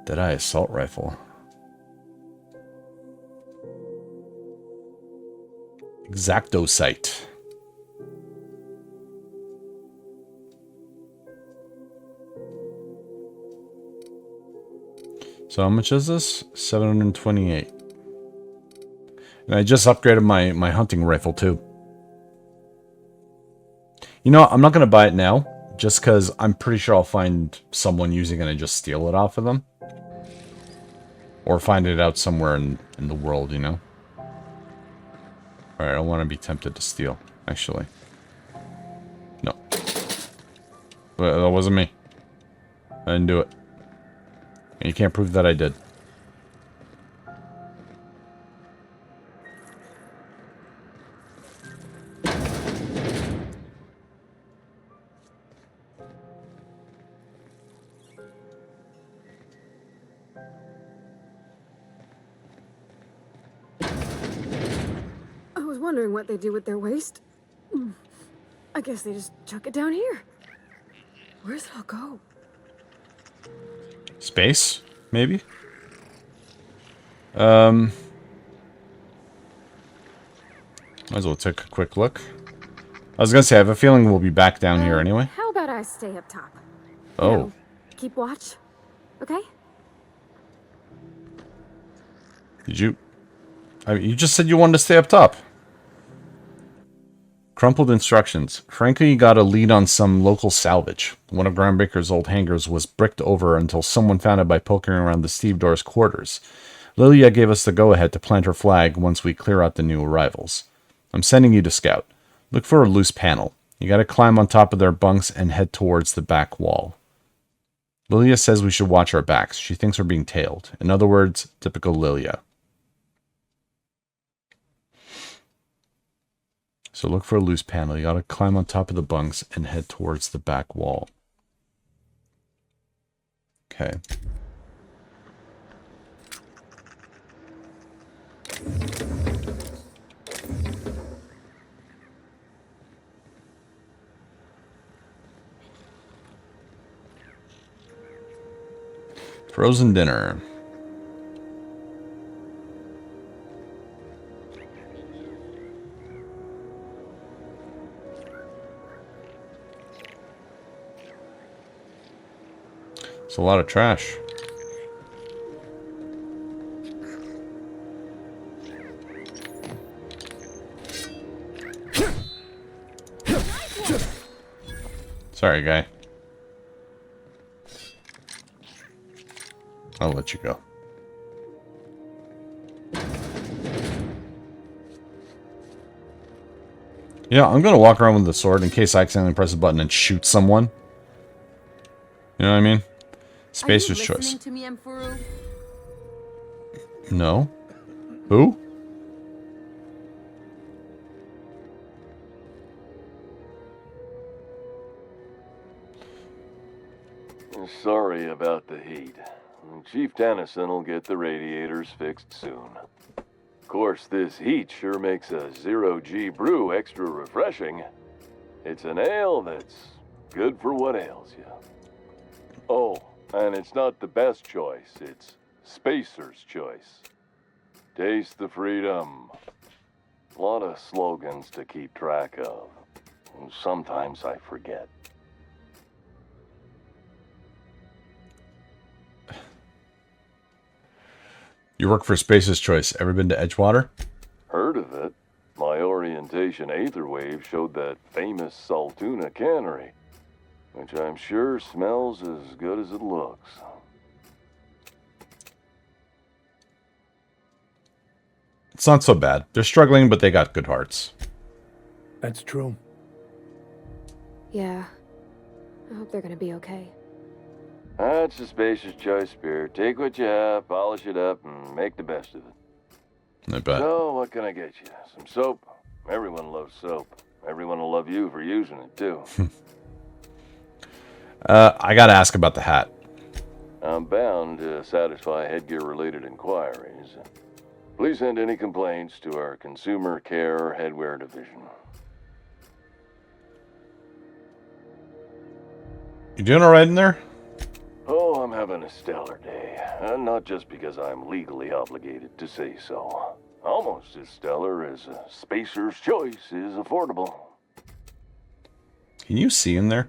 Deadeye assault rifle. Exacto sight. So how much is this? 728. And I just upgraded my hunting rifle too. You know, I'm not going to buy it now, just because I'm pretty sure I'll find someone using it and just steal it off of them. Or find it out somewhere in the world, you know? Alright, I don't want to be tempted to steal, actually. No. Well, that wasn't me. I didn't do it. And you can't prove that I did. I was wondering what they do with their waste. I guess they just chuck it down here. Where's it all go? Space? Maybe? Might as well take a quick look. I was gonna say, I have a feeling we'll be back down here anyway. How about I stay up top? Oh. You know, keep watch, okay? Did you... I mean, you just said you wanted to stay up top. Crumpled instructions. Frankly, you got a lead on some local salvage. One of Groundbreaker's old hangars was bricked over until someone found it by poking around the stevedore's quarters. Lilia gave us the go-ahead to plant her flag once we clear out the new arrivals. I'm sending you to scout. Look for a loose panel. You gotta climb on top of their bunks and head towards the back wall. Lilia says we should watch our backs. She thinks we're being tailed. In other words, typical Lilia. So look for a loose panel. You gotta climb on top of the bunks and head towards the back wall. Okay. Frozen dinner. It's a lot of trash. Sorry, guy. I'll let you go. Yeah, I'm gonna walk around with the sword in case I accidentally press a button and shoot someone. You know what I mean? Spacer's choice. To me, Emfuru? No. Who? Sorry about the heat. Chief Tennyson will get the radiators fixed soon. Of course, this heat sure makes a zero-G brew extra refreshing. It's an ale that's good for what ails you. Oh, and it's not the best choice, it's Spacer's choice. Taste the freedom. A lot of slogans to keep track of. Sometimes I forget. You work for Spacer's Choice. Ever been to Edgewater? Heard of it. My orientation aether wave showed that famous Saltuna cannery, which I'm sure smells as good as it looks. It's not so bad. They're struggling, but they got good hearts. That's true. Yeah. I hope they're gonna be okay. That's a spacer's choice spirit. Take what you have, polish it up, and make the best of it. I bet. So, what can I get you? Some soap? Everyone loves soap. Everyone will love you for using it, too. I gotta ask about the hat. I'm bound to satisfy headgear-related inquiries. Please send any complaints to our Consumer Care Headwear Division. You doing all right in there? Oh, I'm having a stellar day. And not just because I'm legally obligated to say so. Almost as stellar as a Spacer's Choice is affordable. Can you see in there?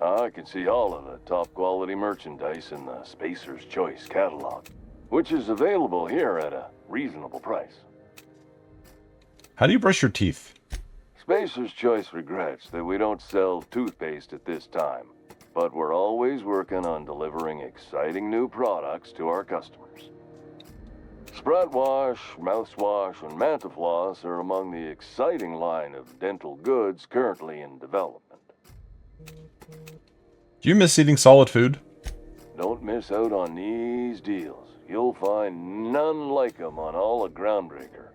I can see all of the top quality merchandise in the Spacer's Choice catalog, which is available here at a reasonable price. How do you brush your teeth? Spacer's Choice regrets that we don't sell toothpaste at this time, but we're always working on delivering exciting new products to our customers. Sprout Wash, Mouthwash, and Mantafloss are among the exciting line of dental goods currently in development. Do you miss eating solid food? Don't miss out on these deals. You'll find none like them on all of Groundbreaker,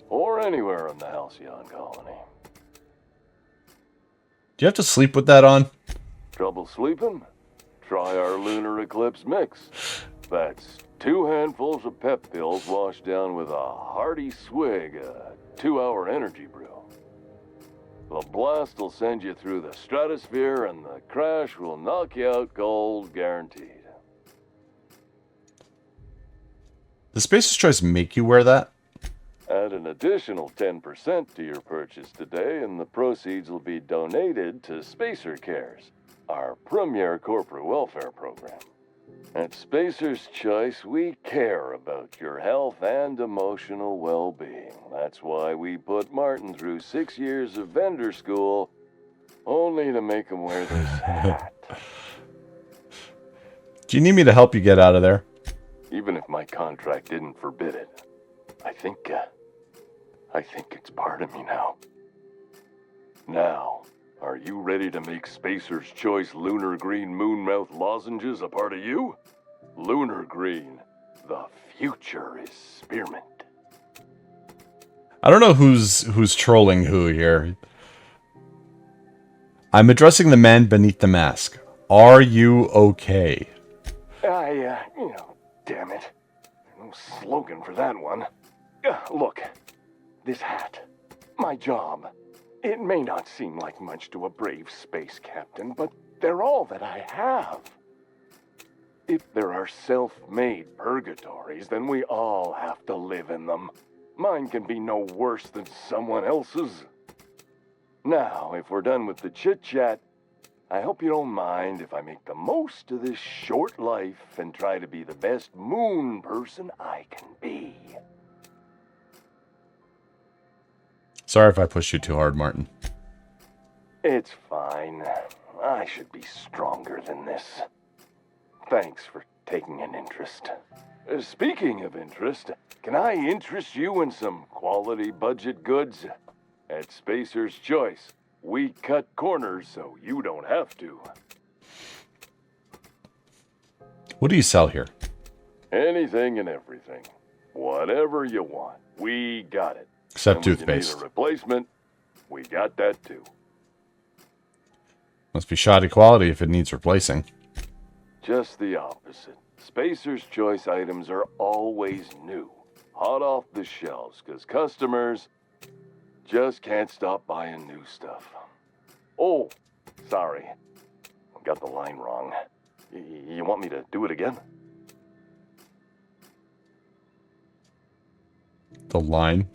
or anywhere in the Halcyon colony. Do you have to sleep with that on? Trouble sleeping? Try our Lunar Eclipse mix. That's 2 handfuls of pep pills washed down with a hearty swig of 2-hour energy brew. The blast will send you through the stratosphere, and the crash will knock you out cold, guaranteed. Does Spacer's Choice make you wear that? Add an additional 10% to your purchase today, and the proceeds will be donated to Spacer Cares, our premier corporate welfare program. At Spacer's Choice, we care about your health and emotional well-being. That's why we put Martin through 6 years of vendor school, only to make him wear this hat. Do you need me to help you get out of there? Even if my contract didn't forbid it, I think it's part of me now. Now, are you ready to make Spacer's Choice Lunar Green Moonmouth lozenges a part of you? Lunar Green, the future is spearmint. I don't know who's trolling who here. I'm addressing the man beneath the mask. Are you okay? Damn it. No slogan for that one. Look, this hat, my job. It may not seem like much to a brave space captain, but they're all that I have. If there are self-made purgatories, then we all have to live in them. Mine can be no worse than someone else's. Now, if we're done with the chit-chat, I hope you don't mind if I make the most of this short life and try to be the best moon person I can be. Sorry if I pushed you too hard, Martin. It's fine. I should be stronger than this. Thanks for taking an interest. Speaking of interest, can I interest you in some quality budget goods? At Spacer's Choice, we cut corners so you don't have to. What do you sell here? Anything and everything. Whatever you want, we got it. Except And when toothpaste. you need a replacement, we got that too. Must be shoddy quality if it needs replacing. Just the opposite. Spacer's Choice items are always new, hot off the shelves, because customers just can't stop buying new stuff. Oh, sorry. Got the line wrong. You want me to do it again? The line?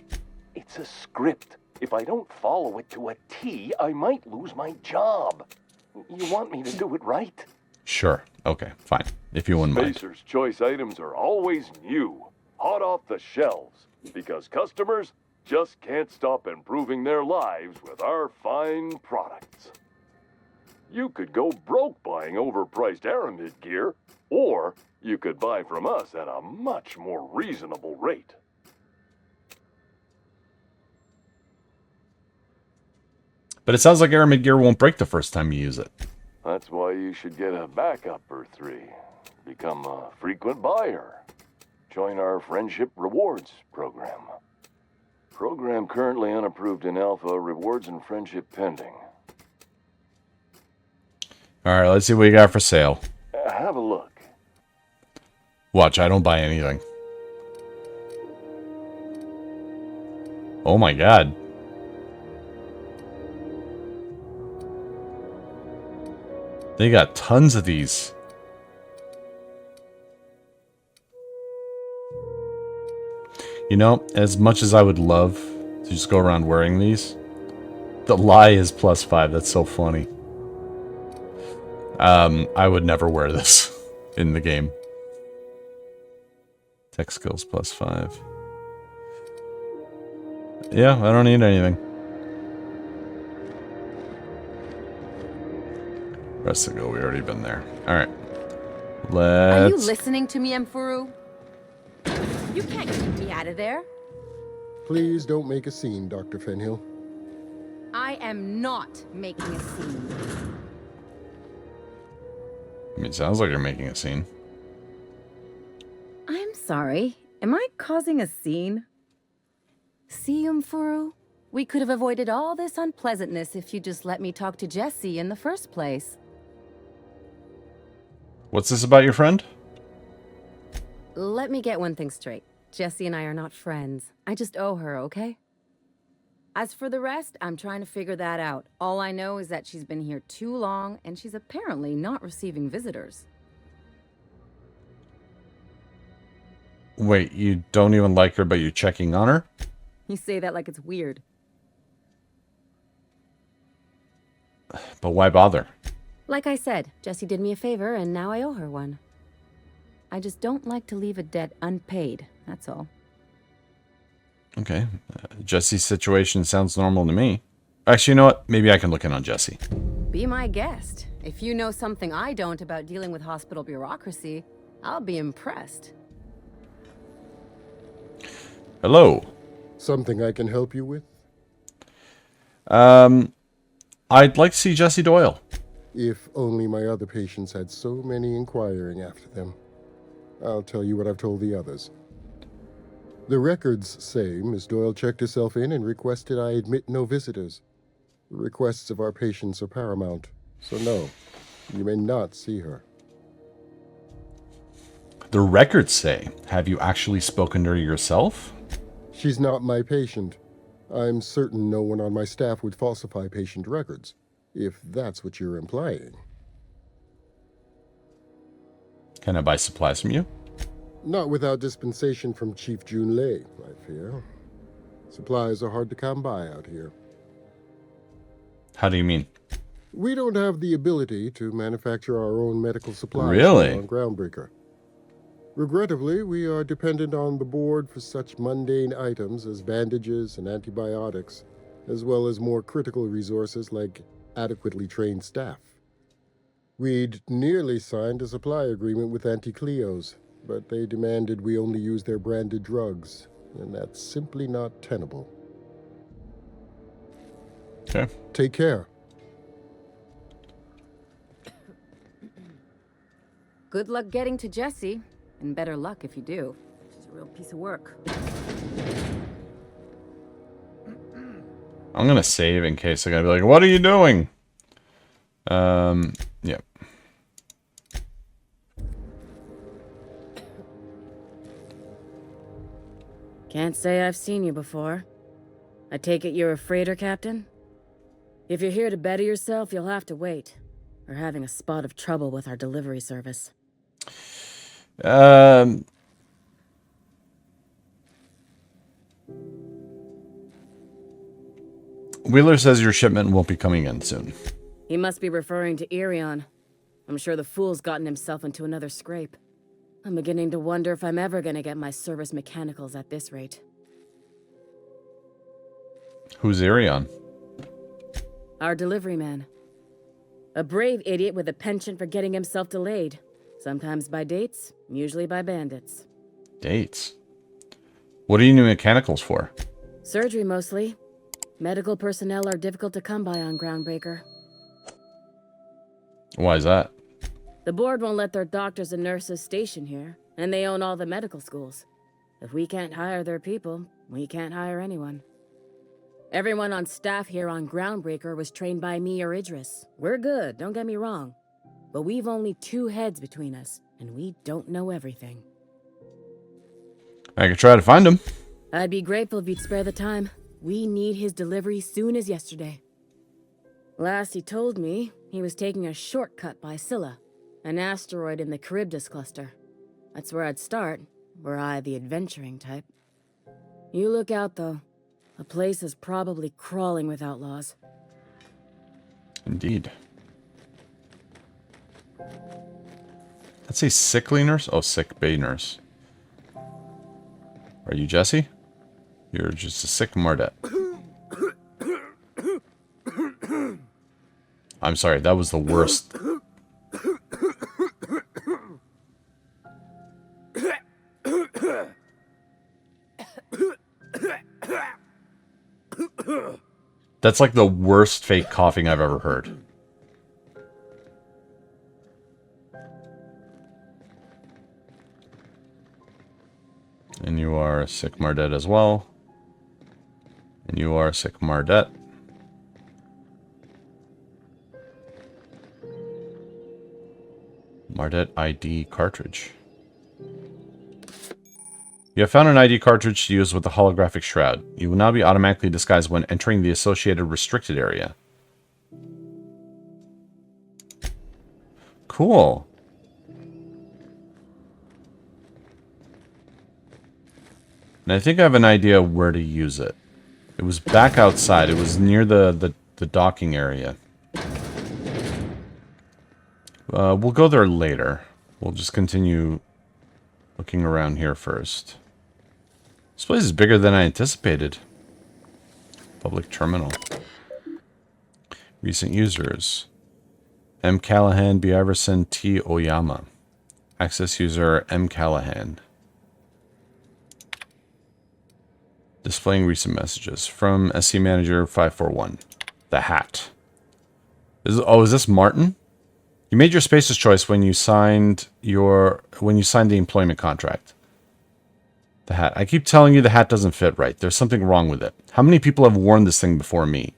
It's a script. If I don't follow it to a T, I might lose my job. You want me to do it right? Sure. Okay, fine. If you wouldn't mind. Spacer's Choice items are always new, hot off the shelves, because customers just can't stop improving their lives with our fine products. You could go broke buying overpriced Aramid gear, or you could buy from us at a much more reasonable rate. But it sounds like aramid gear won't break the first time you use it. That's why you should get a backup or 3. Become a frequent buyer. Join our Friendship Rewards program. Program currently unapproved in Alpha. Rewards and friendship pending. Alright, let's see what you got for sale. Have a look. Watch, I don't buy anything. Oh my god. They got tons of these. You know, as much as I would love to just go around wearing these, the lie is +5. That's so funny. I would never wear this in the game. Tech skills +5. Yeah, I don't need anything. Rest of go, we already been there. Alright. Are you Let's... listening to me, Emfuru? You can't keep me out of there. Please don't make a scene, Dr. Fenhill. I am not making a scene. I mean, it sounds like you're making a scene. I'm sorry. Am I causing a scene? See, Emfuru? We could have avoided all this unpleasantness if you just let me talk to Jesse in the first place. What's this about your friend? Let me get one thing straight. Jesse and I are not friends. I just owe her, okay? As for the rest, I'm trying to figure that out. All I know is that she's been here too long, and she's apparently not receiving visitors. Wait, you don't even like her, but you're checking on her? You say that like it's weird. But why bother? Like I said, Jessie did me a favor, and now I owe her one. I just don't like to leave a debt unpaid, that's all. Okay. Jesse's situation sounds normal to me. Actually, you know what? Maybe I can look in on Jesse. Be my guest. If you know something I don't about dealing with hospital bureaucracy, I'll be impressed. Hello. Something I can help you with? I'd like to see Jesse Doyle. If only my other patients had so many inquiring after them. I'll tell you what I've told the others. The records say Miss Doyle checked herself in and requested I admit no visitors. The requests of our patients are paramount, so no, you may not see her. The records say. Have you actually spoken to her yourself? She's not my patient. I'm certain no one on my staff would falsify patient records, if that's what you're implying. Can I buy supplies from you? Not without dispensation from Chief Jun Lei, I fear. Supplies are hard to come by out here. How do you mean? We don't have the ability to manufacture our own medical supplies. Really? On Groundbreaker. Regrettably, we are dependent on the board for such mundane items as bandages and antibiotics, as well as more critical resources like adequately trained staff. We'd nearly signed a supply agreement with Anti-Cleos, but they demanded we only use their branded drugs, and that's simply not tenable. Okay. Take care. Good luck getting to Jesse, and better luck if you do. She's a real piece of work. I'm gonna save in case I gotta be like, what are you doing? Yep. Can't say I've seen you before. I take it you're a freighter, Captain? If you're here to better yourself, you'll have to wait. We're having a spot of trouble with our delivery service. Wheeler says your shipment won't be coming in soon. He must be referring to Irion. I'm sure the fool's gotten himself into another scrape. I'm beginning to wonder if I'm ever gonna get my service mechanicals at this rate. Who's Irion? Our delivery man. A brave idiot with a penchant for getting himself delayed. Sometimes by dates, usually by bandits. Dates? What do you need mechanicals for? Surgery, mostly. Medical personnel are difficult to come by on Groundbreaker. Why is that? The board won't let their doctors and nurses station here, and they own all the medical schools. If we can't hire their people, we can't hire anyone. Everyone on staff here on Groundbreaker was trained by me or Idris. We're good, don't get me wrong. But we've only 2 heads between us, and we don't know everything. I could try to find him. I'd be grateful if you'd spare the time. We need his delivery soon as yesterday. Last he told me, he was taking a shortcut by Scylla, an asteroid in the Charybdis cluster. That's where I'd start, were I the adventuring type. You look out, though. The place is probably crawling with outlaws. Indeed. That's a sickly nurse? Oh, sick bay nurse. Are you Jesse? You're just a sick Mardet. I'm sorry, that was the worst. That's like the worst fake coughing I've ever heard. And you are a sick Mardet as well. And you are a sick Mardet. Mardet ID cartridge. You have found an ID cartridge to use with the holographic shroud. You will now be automatically disguised when entering the associated restricted area. Cool. And I think I have an idea where to use it. It was back outside. It was near the docking area. We'll go there later. We'll just continue looking around here first. This place is bigger than I anticipated. Public terminal. Recent users. M. Callahan, B. Iverson, T. Oyama. Access user M. Callahan. Displaying recent messages from SC Manager 541. The hat. Is this Martin? You made your spacer's choice when you signed the employment contract. The hat. I keep telling you the hat doesn't fit right. There's something wrong with it. How many people have worn this thing before me?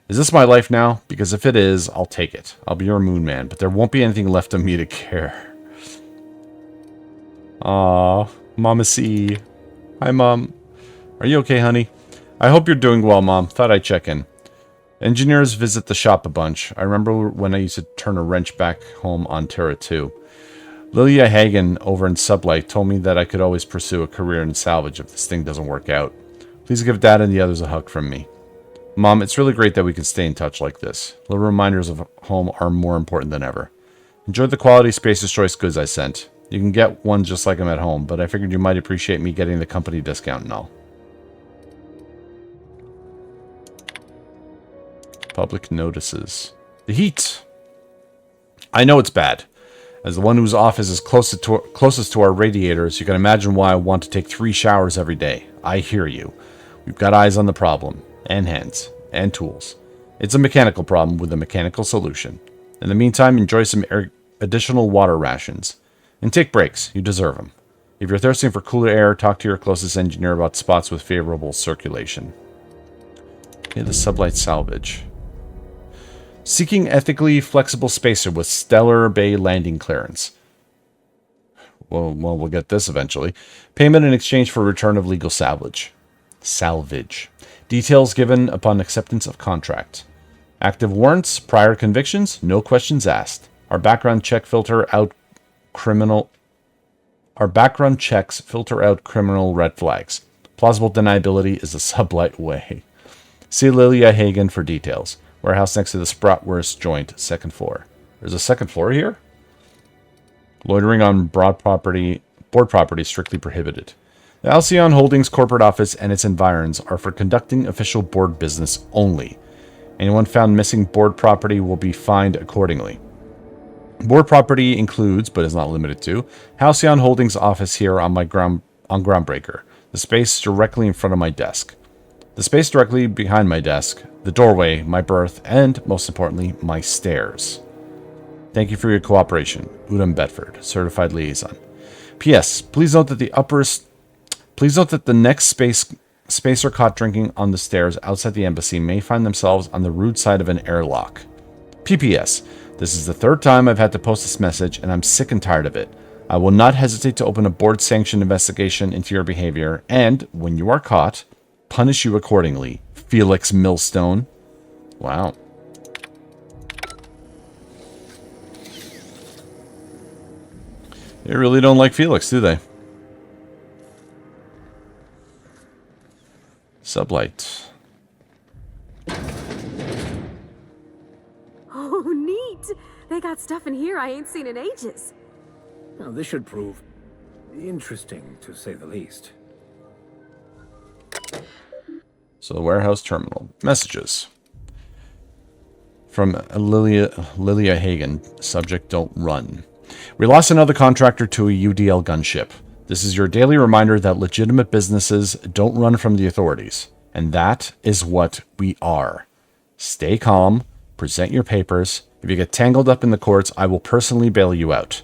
Is this my life now? Because if it is, I'll take it. I'll be your moon man, but there won't be anything left of me to care. Aww, Mama C. Hi, Mom. Are you okay, honey? I hope you're doing well, Mom. Thought I'd check in. Engineers visit the shop a bunch. I remember when I used to turn a wrench back home on Terra 2. Lilia Hagen over in Sublight told me that I could always pursue a career in salvage if this thing doesn't work out. Please give Dad and the others a hug from me. Mom, it's really great that we can stay in touch like this. Little reminders of home are more important than ever. Enjoy the quality Spacer's Choice goods I sent. You can get one just like them at home, but I figured you might appreciate me getting the company discount and all. Public notices. The heat. I know it's bad. As the one whose office is closest to our radiators, you can imagine why I want to take 3 showers every day. I hear you. We've got eyes on the problem, and hands, and tools. It's a mechanical problem with a mechanical solution. In the meantime, enjoy some additional water rations. And take breaks. You deserve them. If you're thirsting for cooler air, talk to your closest engineer about spots with favorable circulation. Okay, the Sublight salvage. Seeking ethically flexible spacer with stellar bay landing clearance. Well, we'll get this eventually. Payment in exchange for return of legal salvage. Salvage. Details given upon acceptance of contract. Active warrants, prior convictions, no questions asked. Our background checks filter out criminal red flags. Plausible deniability is the Sublight way. See Lilia Hagen for details. Warehouse next to the Spratwurst joint, 2nd floor. There's a 2nd floor here? Loitering on board property strictly prohibited. The Halcyon Holdings corporate office and its environs are for conducting official board business only. Anyone found missing board property will be fined accordingly. Board property includes, but is not limited to, Halcyon Holdings office here on Groundbreaker, the space directly in front of my desk. The space directly behind my desk, the doorway, my berth, and, most importantly, my stairs. Thank you for your cooperation. Udom Bedford, Certified Liaison. P.S. Please note that the next spacer caught drinking on the stairs outside the embassy may find themselves on the rude side of an airlock. P.P.S. This is the third time I've had to post this message, and I'm sick and tired of it. I will not hesitate to open a board-sanctioned investigation into your behavior, and, when you are caught, punish you accordingly. Felix Millstone. Wow. They really don't like Felix, do they? Sublight. Oh, neat! They got stuff in here I ain't seen in ages. Now, this should prove interesting, to say the least. So the warehouse terminal. Messages. From Lilia Hagen. Subject, don't run. We lost another contractor to a UDL gunship. This is your daily reminder that legitimate businesses don't run from the authorities. And that is what we are. Stay calm. Present your papers. If you get tangled up in the courts, I will personally bail you out.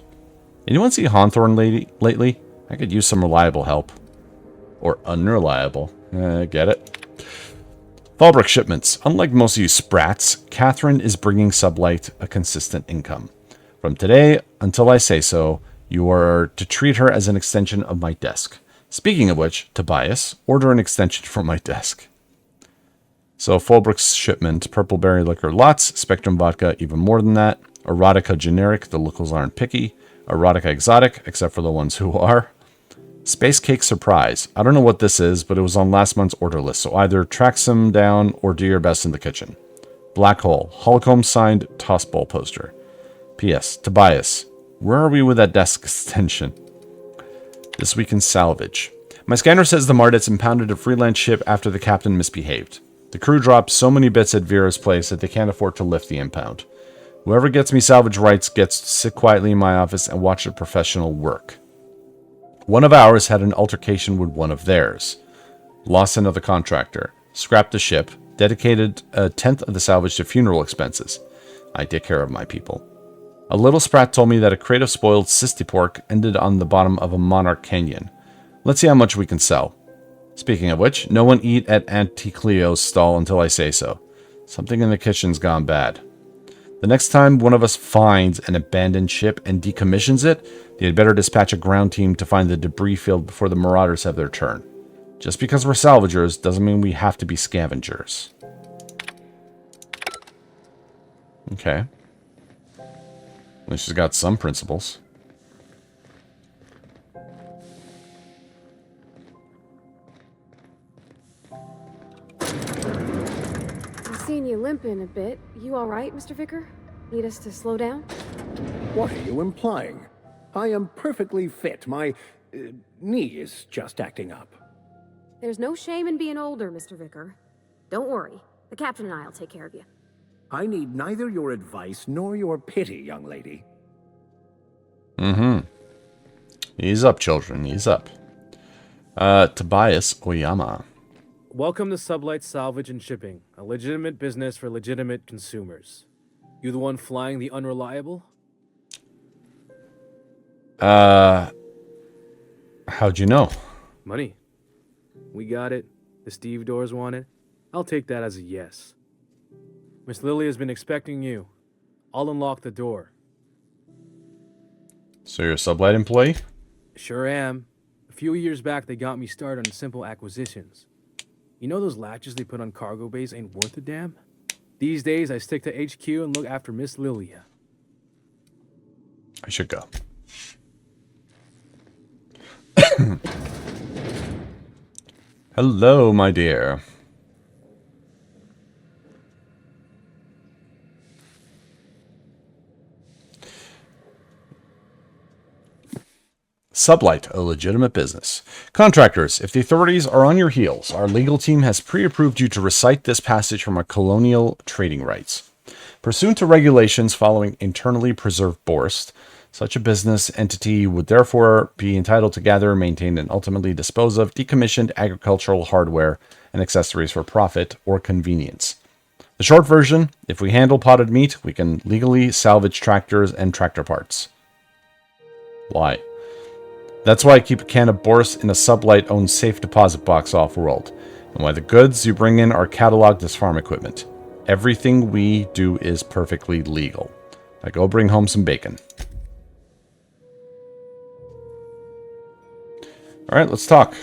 Anyone see Hawthorne lately? I could use some reliable help. Or unreliable. Get it? Fallbrook shipments. Unlike most of you sprats, Catherine is bringing Sublight a consistent income. From today, until I say so, you are to treat her as an extension of my desk. Speaking of which, Tobias, order an extension from my desk. So Fallbrook's shipment, Purple Berry Liquor lots, Spectrum Vodka even more than that, Erotica generic, the locals aren't picky, Erotica exotic, except for the ones who are. Space Cake Surprise. I don't know what this is, but it was on last month's order list, so either track some down or do your best in the kitchen. Black Hole. Holcomb signed Toss Ball poster. P.S. Tobias, where are we with that desk extension? This week in salvage. My scanner says the Mardets impounded a freelance ship after the captain misbehaved. The crew dropped so many bits at Vera's place that they can't afford to lift the impound. Whoever gets me salvage rights gets to sit quietly in my office and watch a professional work. One of ours had an altercation with one of theirs. Lost another contractor. Scrapped the ship. Dedicated a tenth of the salvage to funeral expenses. I take care of my people. A little sprat told me that a crate of spoiled cysty pork ended on the bottom of a Monarch Canyon. Let's see how much we can sell. Speaking of which, no one eat at Auntie Cleo's stall until I say so. Something in the kitchen's gone bad. The next time one of us finds an abandoned ship and decommissions it, they'd better dispatch a ground team to find the debris field before the Marauders have their turn. Just because we're salvagers doesn't mean we have to be scavengers. Okay. At least she's got some principles. I'm seeing you limping a bit. You all right, Mr. Vicar? Need us to slow down? What are you implying? I am perfectly fit. My knee is just acting up. There's no shame in being older, Mr. Vicar. Don't worry. The captain and I'll take care of you. I need neither your advice nor your pity, young lady. Mm-hmm. Ease up, children. Ease up. Tobias Oyama. Welcome to Sublight Salvage and Shipping, a legitimate business for legitimate consumers. You the one flying the unreliable? How'd you know? Money. We got it. The Steve Doors want it. I'll take that as a yes. Miss Lily has been expecting you. I'll unlock the door. So you're a Sublight employee? Sure am. A few years back, they got me started on simple acquisitions. You know those latches they put on cargo bays ain't worth a damn? These days, I stick to HQ and look after Miss Lilia. I should go. Hello, my dear. Sublight, a legitimate business. Contractors, if the authorities are on your heels, our legal team has pre-approved you to recite this passage from our colonial trading rights. Pursuant to regulations following internally preserved Borst, such a business entity would therefore be entitled to gather, maintain, and ultimately dispose of decommissioned agricultural hardware and accessories for profit or convenience. The short version, if we handle potted meat, we can legally salvage tractors and tractor parts. Why? That's why I keep a can of Boris in a Sublight-owned safe deposit box off-world, and why the goods you bring in are cataloged as farm equipment. Everything we do is perfectly legal. Now go bring home some bacon. Alright, let's talk.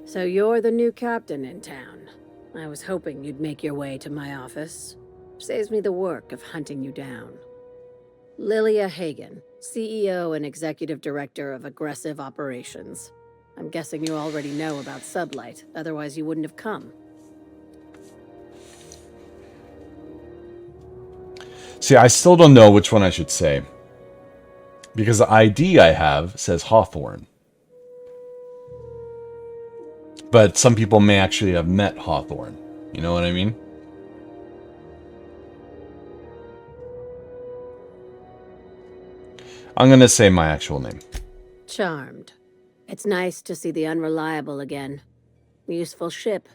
So you're the new captain in town. I was hoping you'd make your way to my office. Saves me the work of hunting you down. Lilia Hagen, CEO and Executive Director of Aggressive Operations. I'm guessing you already know about Sublight, otherwise you wouldn't have come. See, I still don't know which one I should say. Because the ID I have says Hawthorne. But some people may actually have met Hawthorne. You know what I mean? I'm going to say my actual name. Charmed. It's nice to see the Unreliable again. Useful ship.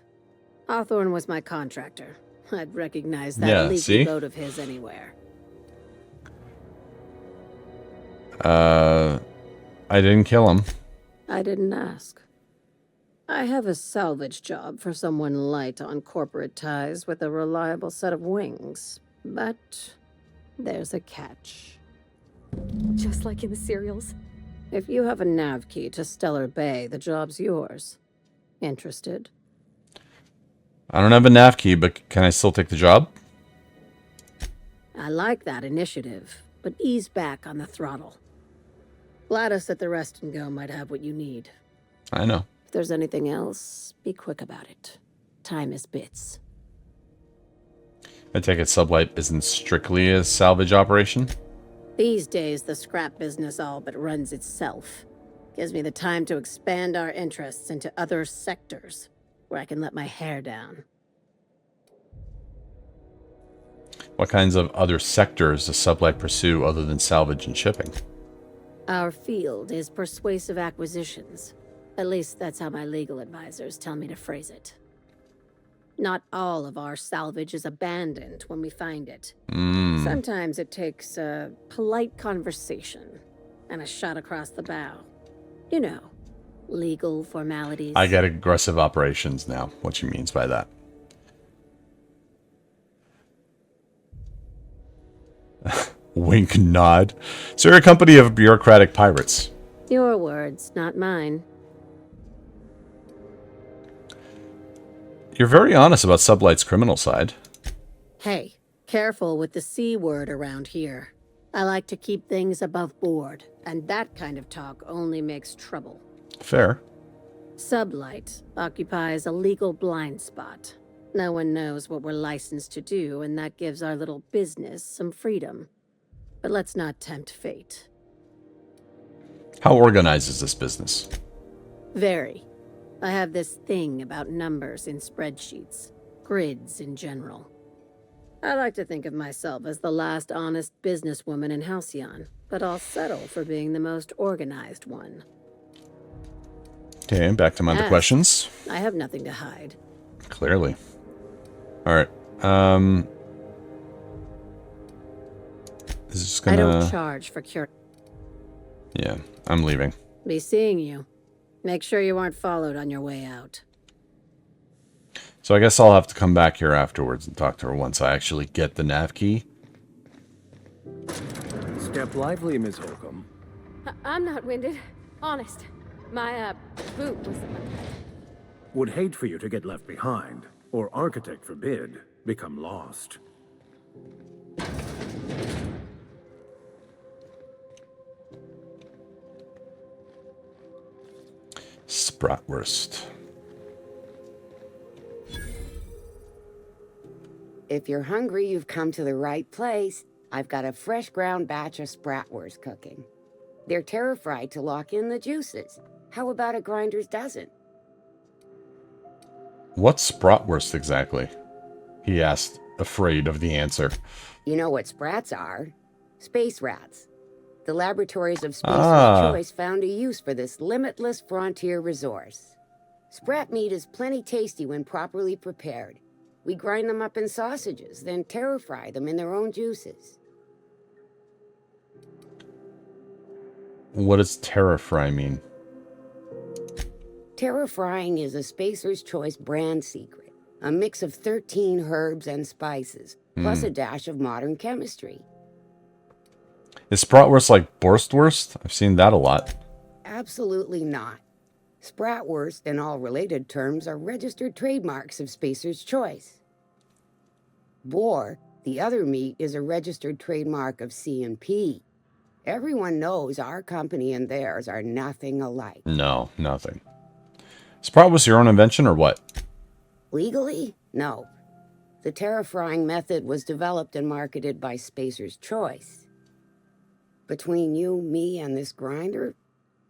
Hawthorne was my contractor. I'd recognize that leaky boat of his anywhere. I didn't kill him. I didn't ask. I have a salvage job for someone light on corporate ties with a reliable set of wings. But there's a catch. Just like in the serials. If you have a nav key to Stellar Bay, the job's yours. Interested? I don't have a nav key, but can I still take the job? I like that initiative, but ease back on the throttle. Gladys at the Rest and Go might have what you need. I know. If there's anything else, be quick about it. Time is bits. I take it Sublight isn't strictly a salvage operation? These days, the scrap business all but runs itself. Gives me the time to expand our interests into other sectors, where I can let my hair down. What kinds of other sectors does Sublight pursue other than salvage and shipping? Our field is persuasive acquisitions. At least that's how my legal advisors tell me to phrase it. Not all of our salvage is abandoned when we find it. Sometimes it takes a polite conversation and a shot across the bow. You know, legal formalities. I get aggressive operations now, what she means by that. Wink nod. So you're a company of bureaucratic pirates. Your words, not mine. You're very honest about Sublight's criminal side. Hey, careful with the C word around here. I like to keep things above board, and that kind of talk only makes trouble. Fair. Sublight occupies a legal blind spot. No one knows what we're licensed to do, and that gives our little business some freedom. But let's not tempt fate. How organized is this business? Very. I have this thing about numbers in spreadsheets, grids in general. I like to think of myself as the last honest businesswoman in Halcyon, but I'll settle for being the most organized one. Okay, back to my other questions. I have nothing to hide. Clearly. Alright, this is just gonna... I don't charge for cure. Yeah, I'm leaving. Be seeing you. Make sure you aren't followed on your way out. So I guess I'll have to come back here afterwards and talk to her once I actually get the nav key. Step lively, Miss Holcomb. I'm not winded. Honest. My, boot was... Would hate for you to get left behind, or architect forbid, become lost. Spratwurst. If you're hungry, you've come to the right place. I've got a fresh ground batch of spratwurst cooking. They're terra-fried to lock in the juices. How about a grinder's dozen? What's Spratwurst exactly? He asked, afraid of the answer. You know what sprats are? Space rats. The laboratories of Spacer's Choice found a use for this limitless frontier resource. Sprat meat is plenty tasty when properly prepared. We grind them up in sausages, then terra-fry them in their own juices. What does terra fry mean? Terra-frying is a Spacer's Choice brand secret. A mix of 13 herbs and spices, plus a dash of modern chemistry. Is Spratwurst like Borstwurst? I've seen that a lot. Absolutely not. Spratwurst and all related terms are registered trademarks of Spacer's Choice. Boar, the other meat, is a registered trademark of C&P. Everyone knows our company and theirs are nothing alike. No, nothing. Sprat was your own invention or what? Legally? No. The terra-frying method was developed and marketed by Spacer's Choice. Between you, me, and this grinder,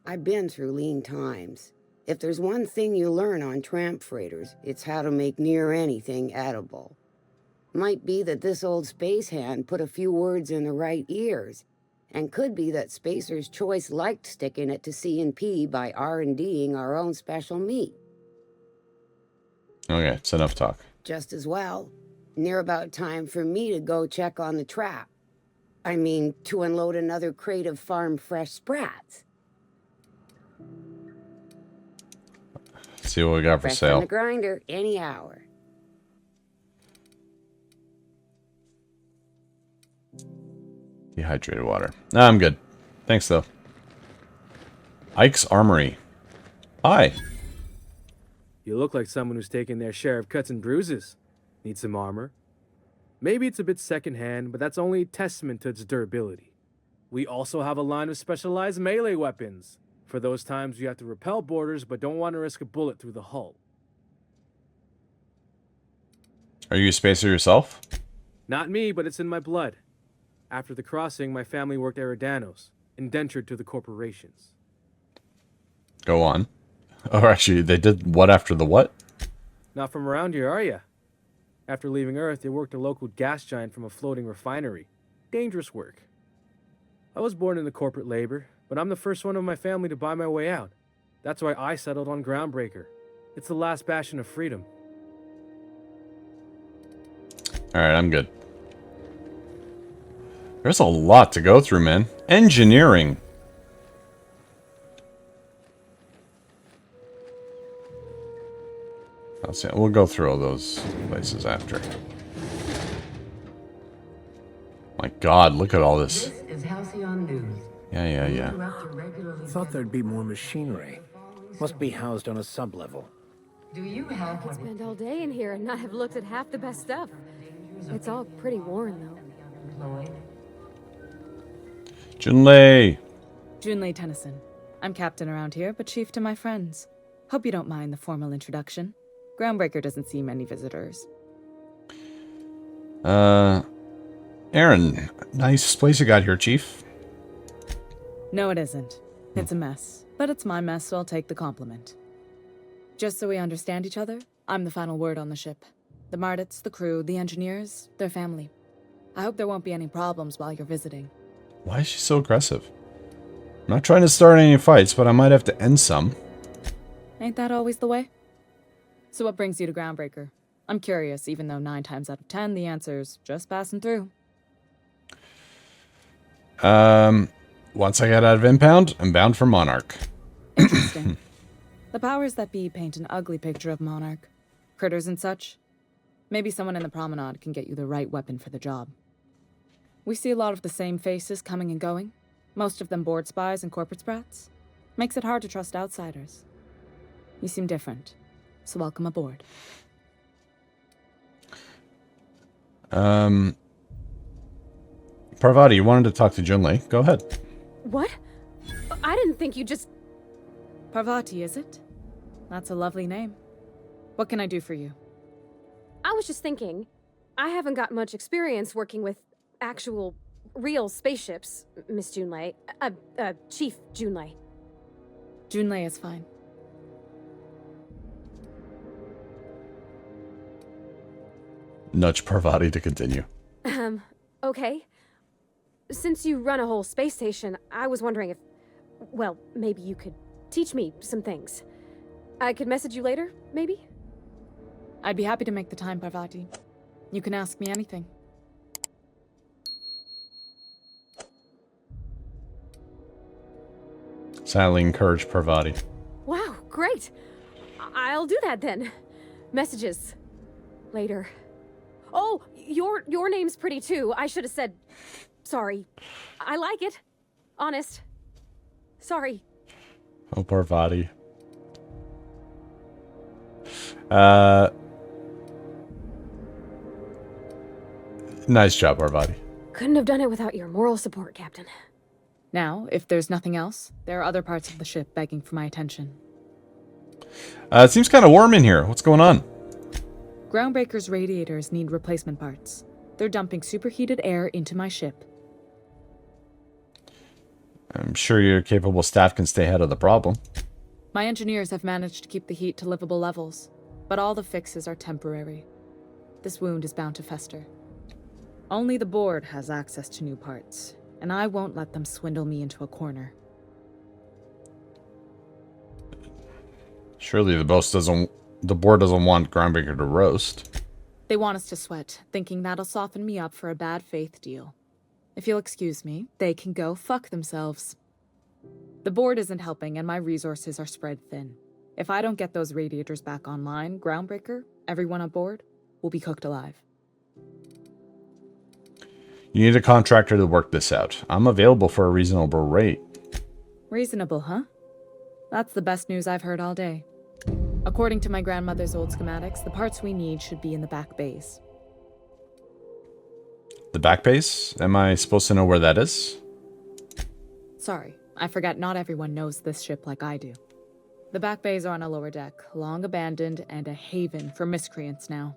I've been through lean times. If there's one thing you learn on tramp freighters, it's how to make near anything edible. Might be that this old space hand put a few words in the right ears, and could be that Spacer's Choice liked sticking it to C&P by R&Ding our own special meat. Okay, it's enough talk. Just as well. Near about time for me to go check on the trap. I mean, to unload another crate of farm-fresh sprats. See what we got for Fresh sale. from the grinder, any hour. Dehydrated water. Nah, I'm good. Thanks, though. Ike's Armory. Hi. You look like someone who's taken their share of cuts and bruises. Need some armor? Maybe it's a bit secondhand, but that's only a testament to its durability. We also have a line of specialized melee weapons, for those times you have to repel boarders but don't want to risk a bullet through the hull. Are you a spacer yourself? Not me, but it's in my blood. After the crossing, my family worked Eridanos, indentured to the corporations. Go on. Oh, actually, they did what after the what? Not from around here, are ya? After leaving Earth, they worked a local gas giant from a floating refinery. Dangerous work. I was born into corporate labor, but I'm the first one of my family to buy my way out. That's why I settled on Groundbreaker. It's the last bastion of freedom. Alright, I'm good. There's a lot to go through, man. Engineering. We'll go through all those places after. My God, look at all this. This is Halcyon News. Yeah. Thought there'd be more machinery. Must be housed on a sub-level. Do you have I could spend all day in here and not have looked at half the best stuff. It's all pretty worn, though. Junlei. Junlei Tennyson. I'm captain around here, but chief to my friends. Hope you don't mind the formal introduction. Groundbreaker doesn't see many visitors. Aaron, nice place you got here, Chief. No, it isn't. It's a mess. But it's my mess, so I'll take the compliment. Just so we understand each other, I'm the final word on the ship. The Mardits, the crew, the engineers, their family. I hope there won't be any problems while you're visiting. Why is she so aggressive? I'm not trying to start any fights, but I might have to end some. Ain't that always the way? So what brings you to Groundbreaker? I'm curious, even though 9 times out of 10 the answer's just passing through. Once I get out of Impound, I'm bound for Monarch. Interesting. The powers that be paint an ugly picture of Monarch. Critters and such. Maybe someone in the promenade can get you the right weapon for the job. We see a lot of the same faces coming and going. Most of them board spies and corporate sprats. Makes it hard to trust outsiders. You seem different, so welcome aboard. Parvati, you wanted to talk to Junlei. Go ahead. What? I didn't think you just... Parvati, is it? That's a lovely name. What can I do for you? I was just thinking, I haven't got much experience working with actual, real spaceships, Miss Junlei. Chief Junlei. Junlei is fine. Nudge Parvati to continue. Okay. Since you run a whole space station, I was wondering if, well, maybe you could teach me some things. I could message you later, maybe? I'd be happy to make the time, Parvati. You can ask me anything. Silently encourage Parvati. Wow, great. I'll do that then. Messages. Later. Oh, your name's pretty too. I should have said sorry. I like it. Honest. Sorry. Oh, Parvati. Nice job, Parvati. Couldn't have done it without your moral support, Captain. Now, if there's nothing else, there are other parts of the ship begging for my attention. It seems kind of warm in here. What's going on? Groundbreaker's radiators need replacement parts. They're dumping superheated air into my ship. I'm sure your capable staff can stay ahead of the problem. My engineers have managed to keep the heat to livable levels, but all the fixes are temporary. This wound is bound to fester. Only the board has access to new parts, and I won't let them swindle me into a corner. Surely the board doesn't want Groundbreaker to roast. They want us to sweat, thinking that'll soften me up for a bad faith deal. If you'll excuse me, they can go fuck themselves. The board isn't helping, and my resources are spread thin. If I don't get those radiators back online, Groundbreaker, everyone aboard, will be cooked alive. You need a contractor to work this out. I'm available for a reasonable rate. Reasonable, huh? That's the best news I've heard all day. According to my grandmother's old schematics, the parts we need should be in the back bays. The back base? Am I supposed to know where that is? Sorry, I forgot not everyone knows this ship like I do. The back bays are on a lower deck, long abandoned and a haven for miscreants now.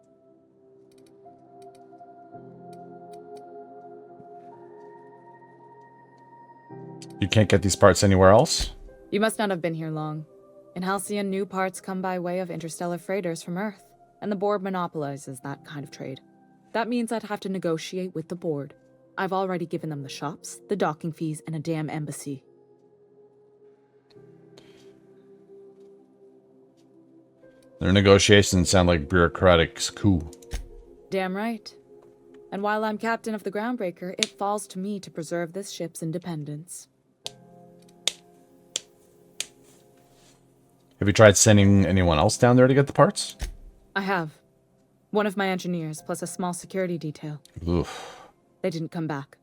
You can't get these parts anywhere else? You must not have been here long. In Halcyon, new parts come by way of interstellar freighters from Earth, and the board monopolizes that kind of trade. That means I'd have to negotiate with the board. I've already given them the shops, the docking fees, and a damn embassy. Their negotiations sound like bureaucratic coup. Damn right. And while I'm captain of the Groundbreaker, it falls to me to preserve this ship's independence. Have you tried sending anyone else down there to get the parts? I have. One of my engineers, plus a small security detail. Oof. They didn't come back.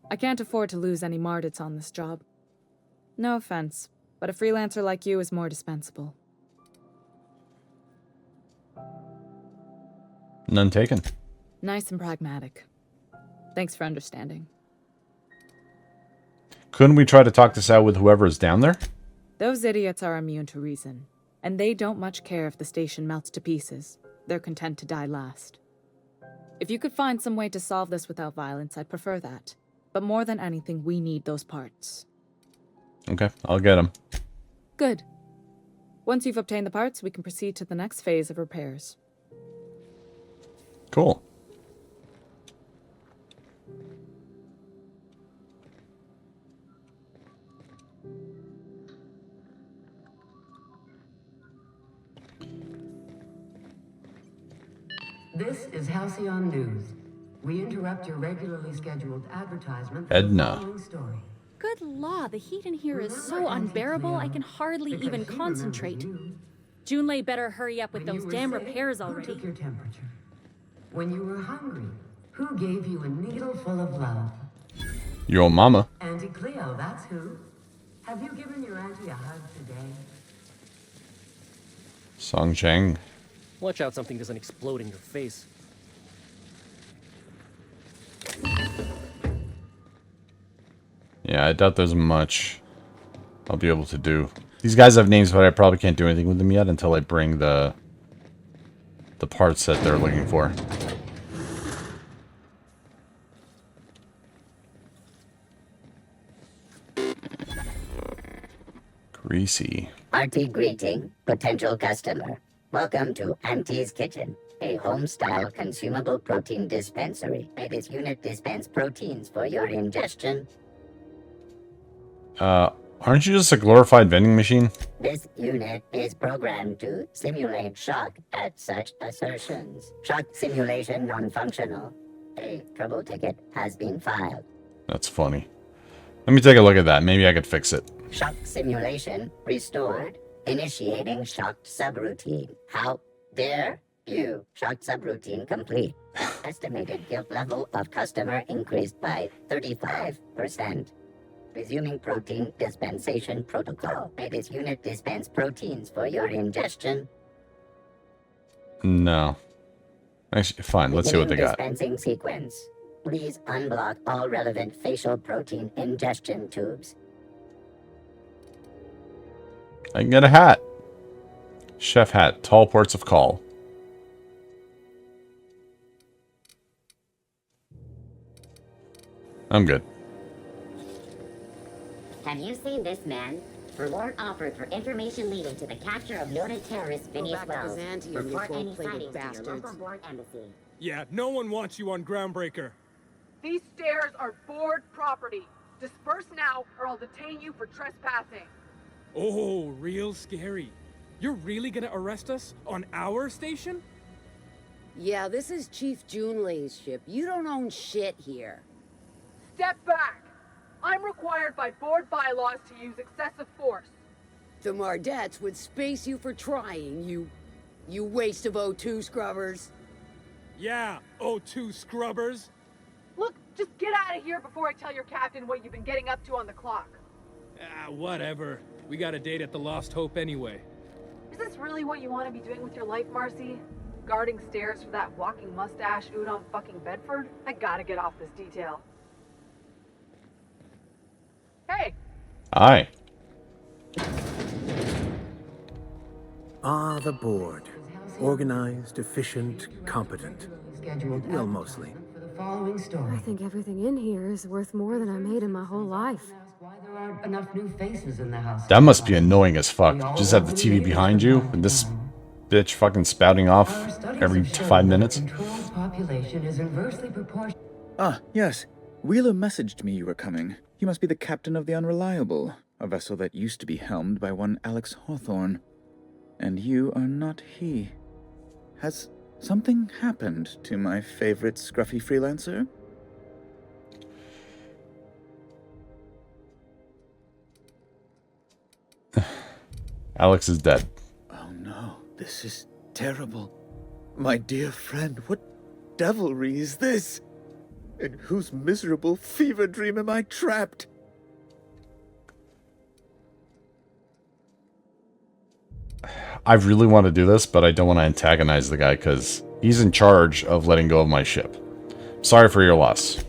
I can't afford to lose any Mardits on this job. No offense, but a freelancer like you is more dispensable. None taken. Nice and pragmatic. Thanks for understanding. Couldn't we try to talk this out with whoever is down there? Those idiots are immune to reason, and they don't much care if the station melts to pieces. They're content to die last. If you could find some way to solve this without violence, I'd prefer that. But more than anything, we need those parts. Okay, I'll get them. Good. Once you've obtained the parts, we can proceed to the next phase of repairs. Cool. This is Halcyon News. We interrupt your regularly scheduled advertisement for Edna. the following story. Good law, the heat in here is so unbearable I can hardly even concentrate. Junlei better hurry up with those damn repairs Who already. took your temperature? When you were hungry, who gave you a needle full of love? Your old mama. Auntie Cleo, that's who. Have you given your auntie a hug today? Song Cheng. Watch out something doesn't explode in your face. Yeah, I doubt there's much I'll be able to do. These guys have names, but I probably can't do anything with them yet until I bring the parts that they're looking for. Greasy. Hearty greeting, potential customer. Welcome to Auntie's Kitchen, a home-style consumable protein dispensary. May this unit dispense proteins for your ingestion. Aren't you just a glorified vending machine? This unit is programmed to simulate shock at such assertions. Shock simulation non-functional. A trouble ticket has been filed. That's funny. Let me take a look at that. Maybe I could fix it. Shock simulation restored. Initiating shocked subroutine. How dare you? Shocked subroutine complete. Estimated guilt level of customer increased by 35%. Resuming protein dispensation protocol. May this unit dispense proteins for your ingestion. No. Actually, fine. Let's see what they got. Dispensing sequence. Please unblock all relevant facial protein ingestion tubes. I can get a hat. Chef hat. Tall ports of call. I'm good. Have you seen this man? Reward offered for information leading to the capture of noted terrorist Phineas Wells. Report any sightings to your local board embassy. Yeah, no one wants you on Groundbreaker. These stairs are board property. Disperse now, or I'll detain you for trespassing. Oh, real scary. You're really gonna arrest us on our station? Yeah, this is Chief Junlei's ship. You don't own shit here. Step back! I'm required by board bylaws to use excessive force. The Mardettes would space you for trying, you waste of O2 scrubbers. Yeah, O2 scrubbers. Look, just get out of here before I tell your captain what you've been getting up to on the clock. Ah, whatever. We got a date at the Lost Hope anyway. Is this really what you want to be doing with your life, Marcy? Guarding stairs for that walking mustache Udon fucking Bedford? I gotta get off this detail. Hey! Aye. Ah, the board. Organized, efficient, competent. Well, mostly. I think everything in here is worth more than I made in my whole life. There aren't enough new faces in the house. That must be annoying as fuck. Just have the TV behind you and this bitch fucking spouting off every 5 minutes. Population is inversely proportional. Ah, yes. Wheeler messaged me you were coming. He must be the captain of the Unreliable, a vessel that used to be helmed by one Alex Hawthorne. And you are not he. Has something happened to my favorite scruffy freelancer? Alex is dead. Oh no, this is terrible. My dear friend, what devilry is this? In whose miserable fever dream am I trapped? I really want to do this, but I don't want to antagonize the guy because he's in charge of letting go of my ship. Sorry for your loss.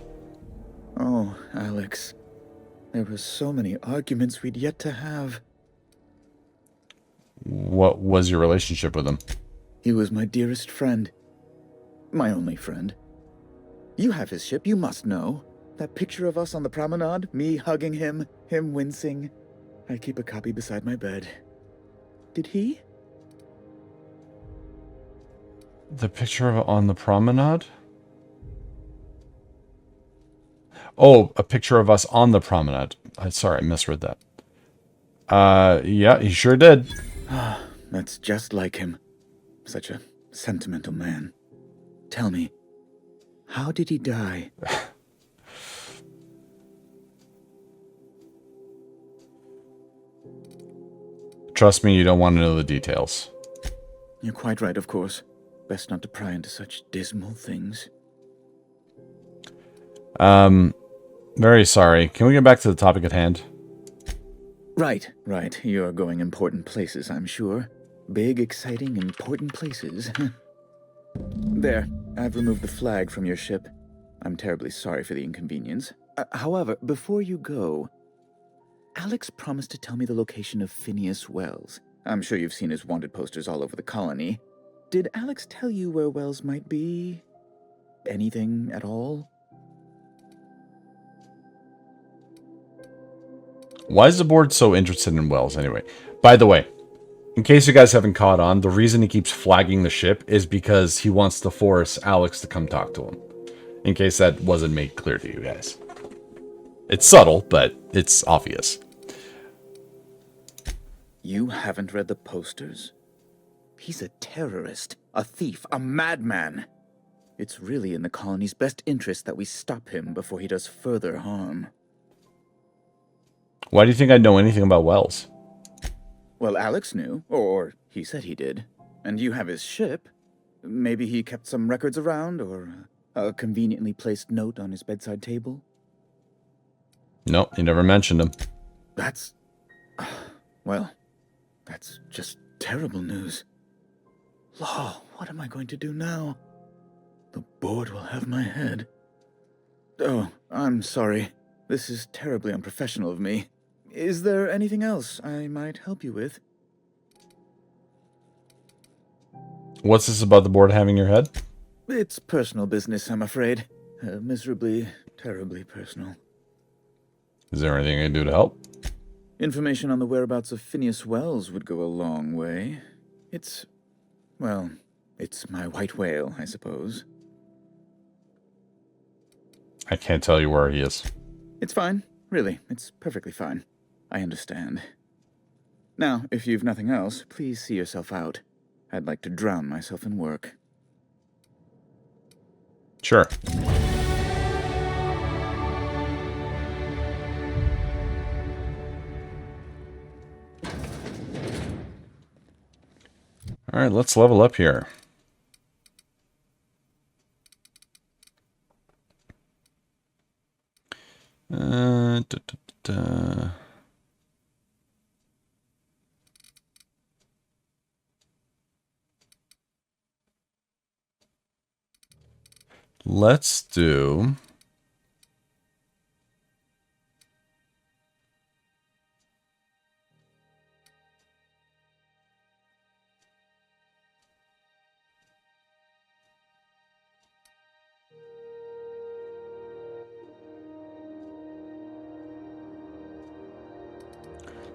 Oh, Alex. There were so many arguments we'd yet to have. What was your relationship with him? He was my dearest friend. My only friend. You have his ship, you must know. That picture of us on the promenade, me hugging him, him wincing. I keep a copy beside my bed. Did he? The picture of on the promenade? Oh, a picture of us on the promenade. Sorry, I misread that. Yeah, he sure did. That's just like him. Such a sentimental man. Tell me, how did he die? Trust me, you don't want to know the details. You're quite right, of course. Best not to pry into such dismal things. Very sorry. Can we get back to the topic at hand? Right. You're going important places, I'm sure. Big, exciting, important places. There, I've removed the flag from your ship. I'm terribly sorry for the inconvenience. However, before you go, Alex promised to tell me the location of Phineas Wells. I'm sure you've seen his wanted posters all over the colony. Did Alex tell you where Wells might be? Anything at all? Why is the board so interested in Wells anyway? By the way, in case you guys haven't caught on, the reason he keeps flagging the ship is because he wants to force Alex to come talk to him. In case that wasn't made clear to you guys. It's subtle, but it's obvious. You haven't read the posters? He's a terrorist, a thief, a madman. It's really in the colony's best interest that we stop him before he does further harm. Why do you think I know anything about Wells? Well, Alex knew, or he said he did. And you have his ship. Maybe he kept some records around, or a conveniently placed note on his bedside table? Nope, you never mentioned him. That's... well, that's just terrible news. Law, what am I going to do now? The board will have my head. Oh, I'm sorry. This is terribly unprofessional of me. Is there anything else I might help you with? What's this about the board having your head? It's personal business, I'm afraid. Miserably, terribly personal. Is there anything I can do to help? Information on the whereabouts of Phineas Wells would go a long way. Well, it's my white whale, I suppose. I can't tell you where he is. It's fine. Really, it's perfectly fine. I understand. Now, if you've nothing else, please see yourself out. I'd like to drown myself in work. Sure. All right, let's level up here. Let's do...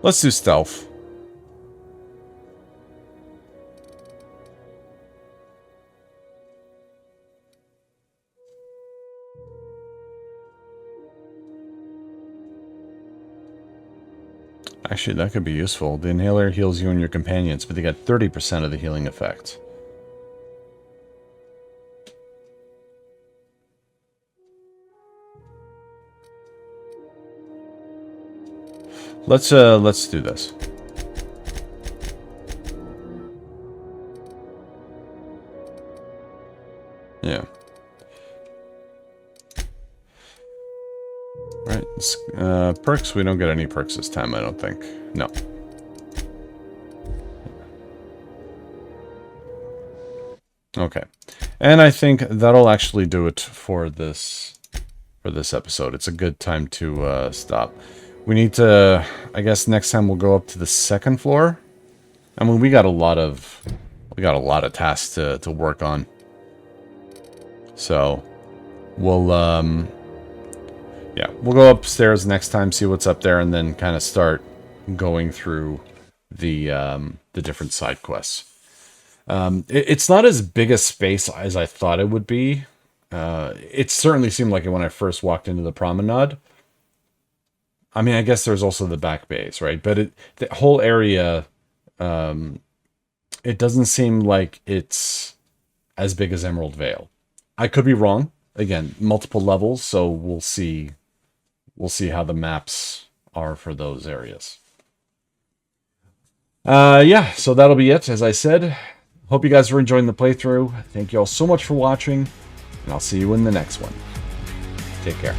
Let's do stealth. Actually, that could be useful. The inhaler heals you and your companions, but they get 30% of the healing effect. Let's do this. Yeah. Right. Perks, we don't get any perks this time, I don't think. No. Okay. And I think that'll actually do it for this episode. It's a good time to stop. We need to, I guess next time we'll go up to the second floor. I mean, we got a lot of tasks to work on. So, we'll yeah, we'll go upstairs next time, see what's up there, and then kind of start going through the different side quests. It's not as big a space as I thought it would be. It certainly seemed like it when I first walked into the promenade. I mean, I guess there's also the back bays, right? But the whole area, it doesn't seem like it's as big as Emerald Vale. I could be wrong. Again, multiple levels, so we'll see. We'll see how the maps are for those areas. Yeah, so that'll be it. As I said, hope you guys are enjoying the playthrough. Thank you all so much for watching, and I'll see you in the next one. Take care.